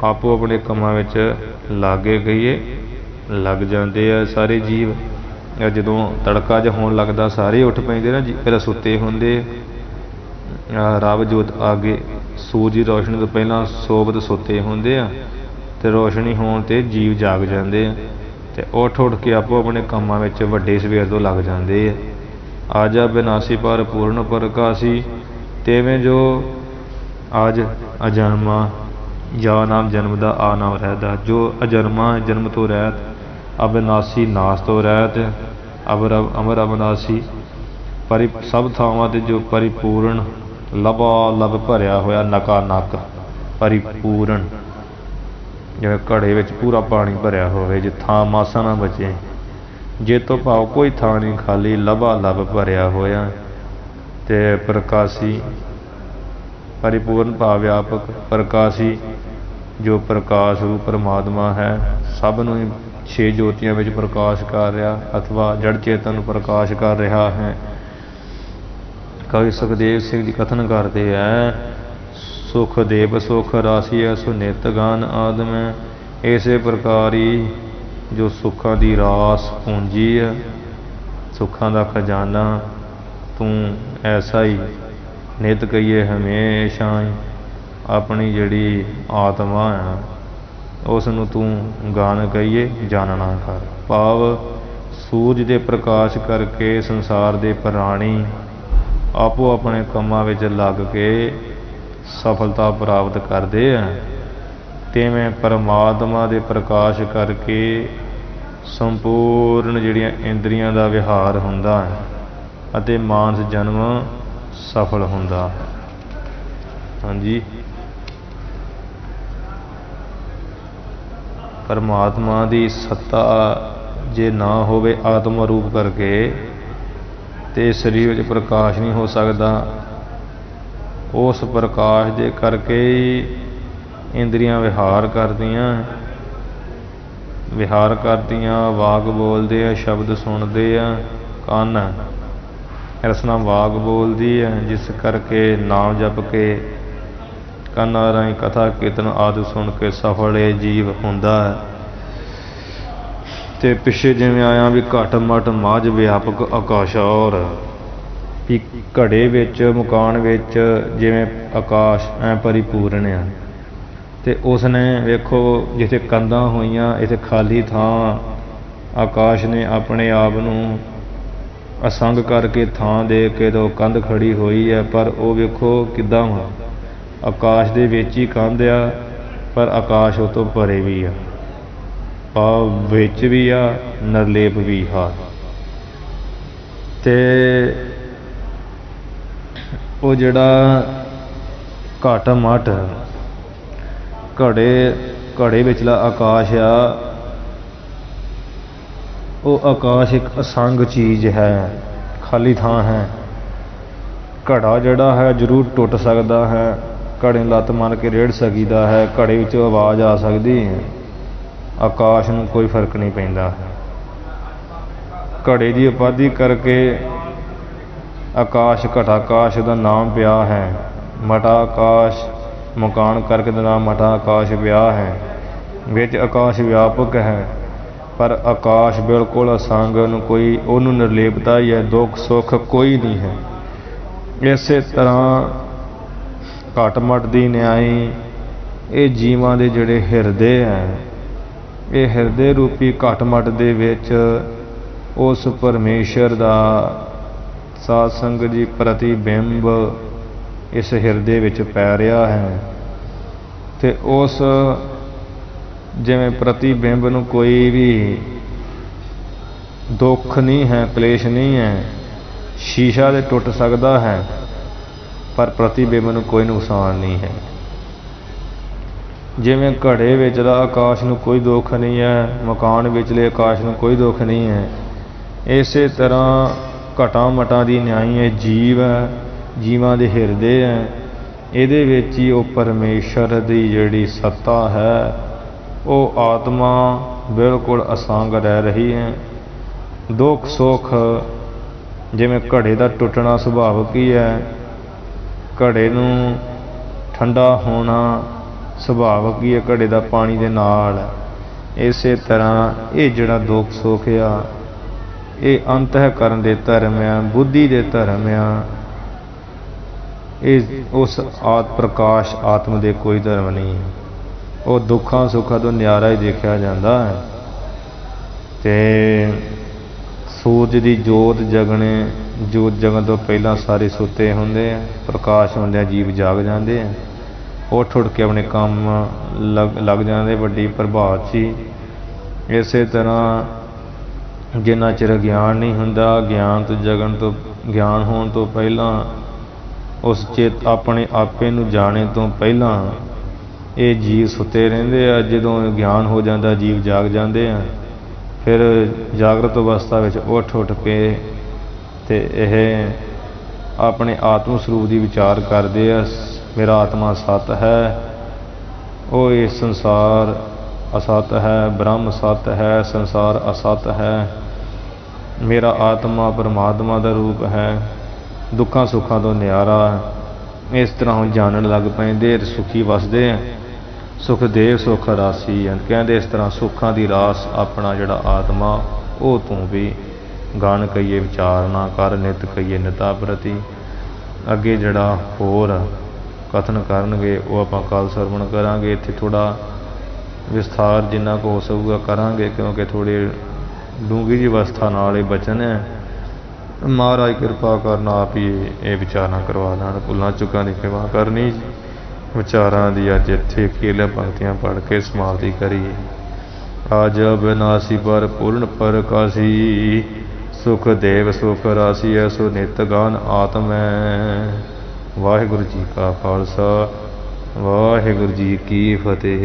आपो अपने कामां विच लागे गईए लग जाते आ सारे जीव। जदों तड़का ज होण लगदा सारे उठ पैंदे ना, पहला सुते हुंदे। रब जोत आगे सूरज की रोशनी तो पहला सोबत सुते हुंदे आ ते रोशनी होण ते जीव जाग जाते हैं ते उठ के आपो अपने कामां विच वड्डे सवेर तो लग जाते हैं। आजा विनाशी पर पूर्ण प्रकाशी, तेवें जो आज अजन्मा या नाम जन्मदा आ नाम रहदा, जो अजन्मा जन्म तो रहत, अविनाशी नाश तो रहत, अमर अविनाशी परि सब थावां ते जो परिपूर्ण लबा लब भरिया होया नका नक परिपूर्ण, जिवें घड़े विच पूरा पानी भरिया होवे, जे थां मासा ना बचे, जे तो भाव कोई थां नहीं खाली लबा लब भरिया होया। ते प्रकाशी परिपूर्ण भाव व्यापक प्रकाशी जो प्रकाश रूप परमात्मा है, सब नूं छे ज्योतियां विच प्रकाश कर रहा अथवा जड़ चेतन प्रकाश कर रहा है। कवि सुखदेव सिंह जी कथन करते हैं, सुख देव सुख राशि है सुनित गान आदम। इसे प्रकार ही जो सुखों की रास पूंजी है, सुखों का खजाना, तू ऐसा ही नित कहिए हमेशा ही अपनी जिहड़ी आत्मा है उसनूं तू गान कहिए जानना कर। भाव सूरज के प्रकाश करके संसार के प्राणी आपो अपने कामां विच लग के सफलता प्राप्त करते हैं, तेवें परमात्मा के प्रकाश करके संपूर्ण जिहड़ियां इंद्रियां का विहार हुंदा है अते मानस जन्म सफल हुंदा। हाँ जी, परमात्मा की सत्ता जे ना होवे आत्मा रूप करके ते शरीर में प्रकाश नहीं हो सकता। उस प्रकाश दे करके ही इंद्रियां विहार करदियां वाक बोलते हैं, शब्द सुनते हैं, कान रसना वाक बोलती है, जिस करके नाम जप के काना राही कथा कीर्तन आदि सुन के सफल जीव हुंदा है। ते पिछे जिवें आया भी घट मट माझ व्यापक आकाश और भी घड़े विच मकान विच जिवें आकाश ऐ परिपूर्ण है, ते उसने वेखो जिथे कंधां होईयां इत्थे खाली थां आकाश ने अपने आप नूं असंग करके थां दे के तो कंध खड़ी हुई है, पर वो वेखो किद्दां वा आकाश दे विच ही कंध आ, पर आकाश उस तो परे भी आ, भाव विच भी आ नरलेप भी हा। ਤੇ ਉਹ ਜਿਹੜਾ ਘਟ ਮਟ ਘੜੇ ਵਿਚਲਾ ਆਕਾਸ਼ ਆ, ਉਹ ਆਕਾਸ਼ ਇੱਕ ਅਸੰਗ ਚੀਜ਼ ਹੈ, ਖਾਲੀ ਥਾਂ ਹੈ। ਘੜਾ ਜਿਹੜਾ ਹੈ ਜ਼ਰੂਰ ਟੁੱਟ ਸਕਦਾ ਹੈ, ਘੜੇ ਨੂੰ ਲੱਤ ਮਾਰ ਕੇ ਰੇੜ ਸਕੀਦਾ ਹੈ, ਘੜੇ ਵਿੱਚੋਂ ਆਵਾਜ਼ ਆ ਸਕਦੀ ਹੈ, ਆਕਾਸ਼ ਨੂੰ ਕੋਈ ਫਰਕ ਨਹੀਂ ਪੈਂਦਾ। ਘੜੇ ਦੀ ਉਪਾਧੀ ਕਰਕੇ ਆਕਾਸ਼ ਘਟਾਕਾਸ਼ ਦਾ ਨਾਮ ਪਿਆ ਹੈ। ਮਟਾ ਆਕਾਸ਼ ਮਕਾਨ ਕਰਕੇ ਦਾ ਨਾਮ ਮਟਾ ਆਕਾਸ਼ ਪਿਆ ਹੈ। ਵਿੱਚ ਆਕਾਸ਼ ਵਿਆਪਕ ਹੈ, ਪਰ ਆਕਾਸ਼ ਬਿਲਕੁਲ ਅਸੰਗ, ਨੂੰ ਕੋਈ ਉਹਨੂੰ ਨਿਰਲੇਪਤਾ ਹੀ ਹੈ, ਦੁੱਖ ਸੁੱਖ ਕੋਈ ਨਹੀਂ ਹੈ। ਇਸੇ ਤਰ੍ਹਾਂ ਘਟ ਮਟ ਦੀ ਨਿਆਈ ਇਹ ਜੀਵਾਂ ਦੇ ਜਿਹੜੇ ਹਿਰਦੇ ਹੈ, ਇਹ ਹਿਰਦੇ ਰੂਪੀ ਘਟ ਮਟ ਦੇ ਵਿੱਚ ਉਸ ਪਰਮੇਸ਼ਰ ਦਾ ਸਾਧ ਸੰਗਤ ਜੀ ਪ੍ਰਤੀਬਿੰਬ ਇਸ ਹਿਰਦੇ ਵਿੱਚ ਪੈ ਰਿਹਾ ਹੈ। ਤੇ ਉਸ ਜਿਵੇਂ ਪ੍ਰਤੀਬਿੰਬ ਨੂੰ ਕੋਈ ਵੀ ਦੁੱਖ ਨਹੀਂ ਹੈ, ਕਲੇਸ਼ ਨਹੀਂ ਹੈ। ਸ਼ੀਸ਼ਾ ਤੇ ਟੁੱਟ ਸਕਦਾ ਹੈ, ਪਰ ਪ੍ਰਤੀਬਿੰਬ ਨੂੰ ਕੋਈ ਨੁਕਸਾਨ ਨਹੀਂ ਹੈ। ਜਿਵੇਂ ਘੜੇ ਵਿੱਚ ਦਾ ਆਕਾਸ਼ ਨੂੰ ਕੋਈ ਦੁੱਖ ਨਹੀਂ ਹੈ, ਮਕਾਨ ਵਿਚਲੇ ਆਕਾਸ਼ ਨੂੰ ਕੋਈ ਦੁੱਖ ਨਹੀਂ ਹੈ, ਇਸੇ ਤਰ੍ਹਾਂ ਘਟਾਂ ਮਟਾਂ ਦੀ ਨਿਆਈ ਹੈ ਜੀਵ ਹੈ, ਜੀਵਾਂ ਦੇ ਹਿਰਦੇ ਹੈ। ਇਹਦੇ ਵਿੱਚ ਹੀ ਉਹ ਪਰਮੇਸ਼ਰ ਦੀ ਜਿਹੜੀ ਸੱਤਾ ਹੈ, ਉਹ ਆਤਮਾ ਬਿਲਕੁਲ ਅਸੰਗ ਰਹਿ ਰਹੀ ਹੈ। ਦੁੱਖ ਸੁੱਖ ਜਿਵੇਂ ਘੜੇ ਦਾ ਟੁੱਟਣਾ ਸੁਭਾਵਿਕ ਹੀ ਹੈ, ਘੜੇ ਨੂੰ ਠੰਡਾ ਹੋਣਾ ਸੁਭਾਵਿਕ ਹੀ ਹੈ, ਘੜੇ ਦਾ ਪਾਣੀ ਦੇ ਨਾਲ। ਇਸੇ ਤਰ੍ਹਾਂ ਇਹ ਜਿਹੜਾ ਦੁੱਖ ਸੁੱਖ ਆ, ਇਹ ਅੰਤःਕਰਨ ਦੇ ਧਰਮ ਆ, ਬੁੱਧੀ ਦੇ ਧਰਮ ਆ। ਇਹ ਉਸ ਪ੍ਰਕਾਸ਼ ਆਤਮ ਦੇ ਕੋਈ ਧਰਮ ਨਹੀਂ ਹੈ। ਉਹ ਦੁੱਖਾਂ ਸੁੱਖਾਂ ਤੋਂ ਨਿਆਰਾ ਹੀ ਦੇਖਿਆ ਜਾਂਦਾ ਹੈ। ਤੇ ਸੂਰਜ ਦੀ ਜੋਤ ਜਗਣ ਤੋਂ ਪਹਿਲਾਂ ਸਾਰੇ ਸੁੱਤੇ ਹੁੰਦੇ ਆ, ਪ੍ਰਕਾਸ਼ ਹੁੰਦਿਆਂ ਜੀਵ ਜਾਗ ਜਾਂਦੇ ਆ, ਉੱਠ ਕੇ ਆਪਣੇ ਕੰਮ ਲੱਗ ਜਾਂਦੇ ਵੱਡੀ ਪ੍ਰਭਾਤ 'ਚ ਹੀ। ਇਸੇ ਤਰ੍ਹਾਂ ਜਿੰਨਾ ਚਿਰ ਗਿਆਨ ਨਹੀਂ ਹੁੰਦਾ, ਗਿਆਨ ਹੋਣ ਤੋਂ ਪਹਿਲਾਂ, ਉਸ ਚੇਤ ਆਪਣੇ ਆਪੇ ਨੂੰ ਜਾਣੇ ਤੋਂ ਪਹਿਲਾਂ ਇਹ ਜੀਵ ਸੁੱਤੇ ਰਹਿੰਦੇ ਆ। ਜਦੋਂ ਗਿਆਨ ਹੋ ਜਾਂਦਾ ਜੀਵ ਜਾਗ ਜਾਂਦੇ ਆ। ਫਿਰ ਜਾਗਰਤ ਅਵਸਥਾ ਵਿੱਚ ਉੱਠ ਕੇ ਤੇ ਇਹ ਆਪਣੇ ਆਤਮ ਸਰੂਪ ਦੀ ਵਿਚਾਰ ਕਰਦੇ ਆ। ਮੇਰਾ ਆਤਮਾ ਸਤ ਹੈ, ਉਹ ਇਹ ਸੰਸਾਰ ਅਸਤ ਹੈ, ਬ੍ਰਹਮ ਸਤ ਹੈ, ਸੰਸਾਰ ਅਸਤ ਹੈ। ਮੇਰਾ ਆਤਮਾ ਪਰਮਾਤਮਾ ਦਾ ਰੂਪ ਹੈ, ਦੁੱਖਾਂ ਸੁੱਖਾਂ ਤੋਂ ਨਿਆਰਾ। ਇਸ ਤਰ੍ਹਾਂ ਹੁਣ ਜਾਣਨ ਲੱਗ ਪੈਂਦੇ, ਸੁਖੀ ਵਸਦੇ ਆ। ਸੁਖਦੇਵ ਸੁਖ ਰਾਸੀ ਹਨ, ਕਹਿੰਦੇ ਇਸ ਤਰ੍ਹਾਂ ਸੁੱਖਾਂ ਦੀ ਰਾਸ ਆਪਣਾ ਜਿਹੜਾ ਆਤਮਾ, ਉਹ ਤੂੰ ਵੀ ਗਣ ਕਹੀਏ ਵਿਚਾਰਨਾ ਕਰ, ਨਿਤ ਕਹੀਏ ਨਿਤਾ ਪ੍ਰਤੀ। ਅੱਗੇ ਜਿਹੜਾ ਹੋਰ ਕਥਨ ਕਰਨਗੇ ਉਹ ਆਪਾਂ ਕੱਲ੍ਹ ਸਰਵਣ ਕਰਾਂਗੇ। ਇੱਥੇ ਥੋੜ੍ਹਾ ਵਿਸਥਾਰ ਜਿੰਨਾ ਕੁ ਹੋ ਸਕੂਗਾ ਕਰਾਂਗੇ, ਕਿਉਂਕਿ ਥੋੜ੍ਹੀ ਡੂੰਘੀ ਜਿਹੀ ਅਵਸਥਾ ਨਾਲ ਇਹ ਬਚਨ ਹੈ। ਮਹਾਰਾਜ ਕਿਰਪਾ ਕਰਨਾ, ਆਪ ਹੀ ਇਹ ਵਿਚਾਰਾਂ ਕਰਵਾ ਦੇਣ। ਭੁੱਲਾਂ ਚੁੱਕਾਂ ਦੀ ਖਿਮਾ ਕਰਨੀ। ਵਿਚਾਰਾਂ ਦੀ ਅੱਜ ਇੱਥੇ ਅਖੀਰਲੀਆਂ ਪੰਕਤੀਆਂ ਪੜ੍ਹ ਕੇ ਸਮਾਪਤੀ ਕਰੀਏ। ਆਜ ਅਬਿਨਾਸੀ ਪਰ ਪੂਰਨ ਪ੍ਰਕਾਸ਼ੀ, ਸੁਖ ਦੇਵ ਸੁਖ ਰਾਸੀ ਹੈ, ਸੋ ਨਿਤ ਗਾਨ ਆਤਮੈ। ਵਾਹਿਗੁਰੂ ਜੀ ਕਾ ਖਾਲਸਾ, ਵਾਹਿਗੁਰੂ ਜੀ ਕੀ ਫਤਿਹ।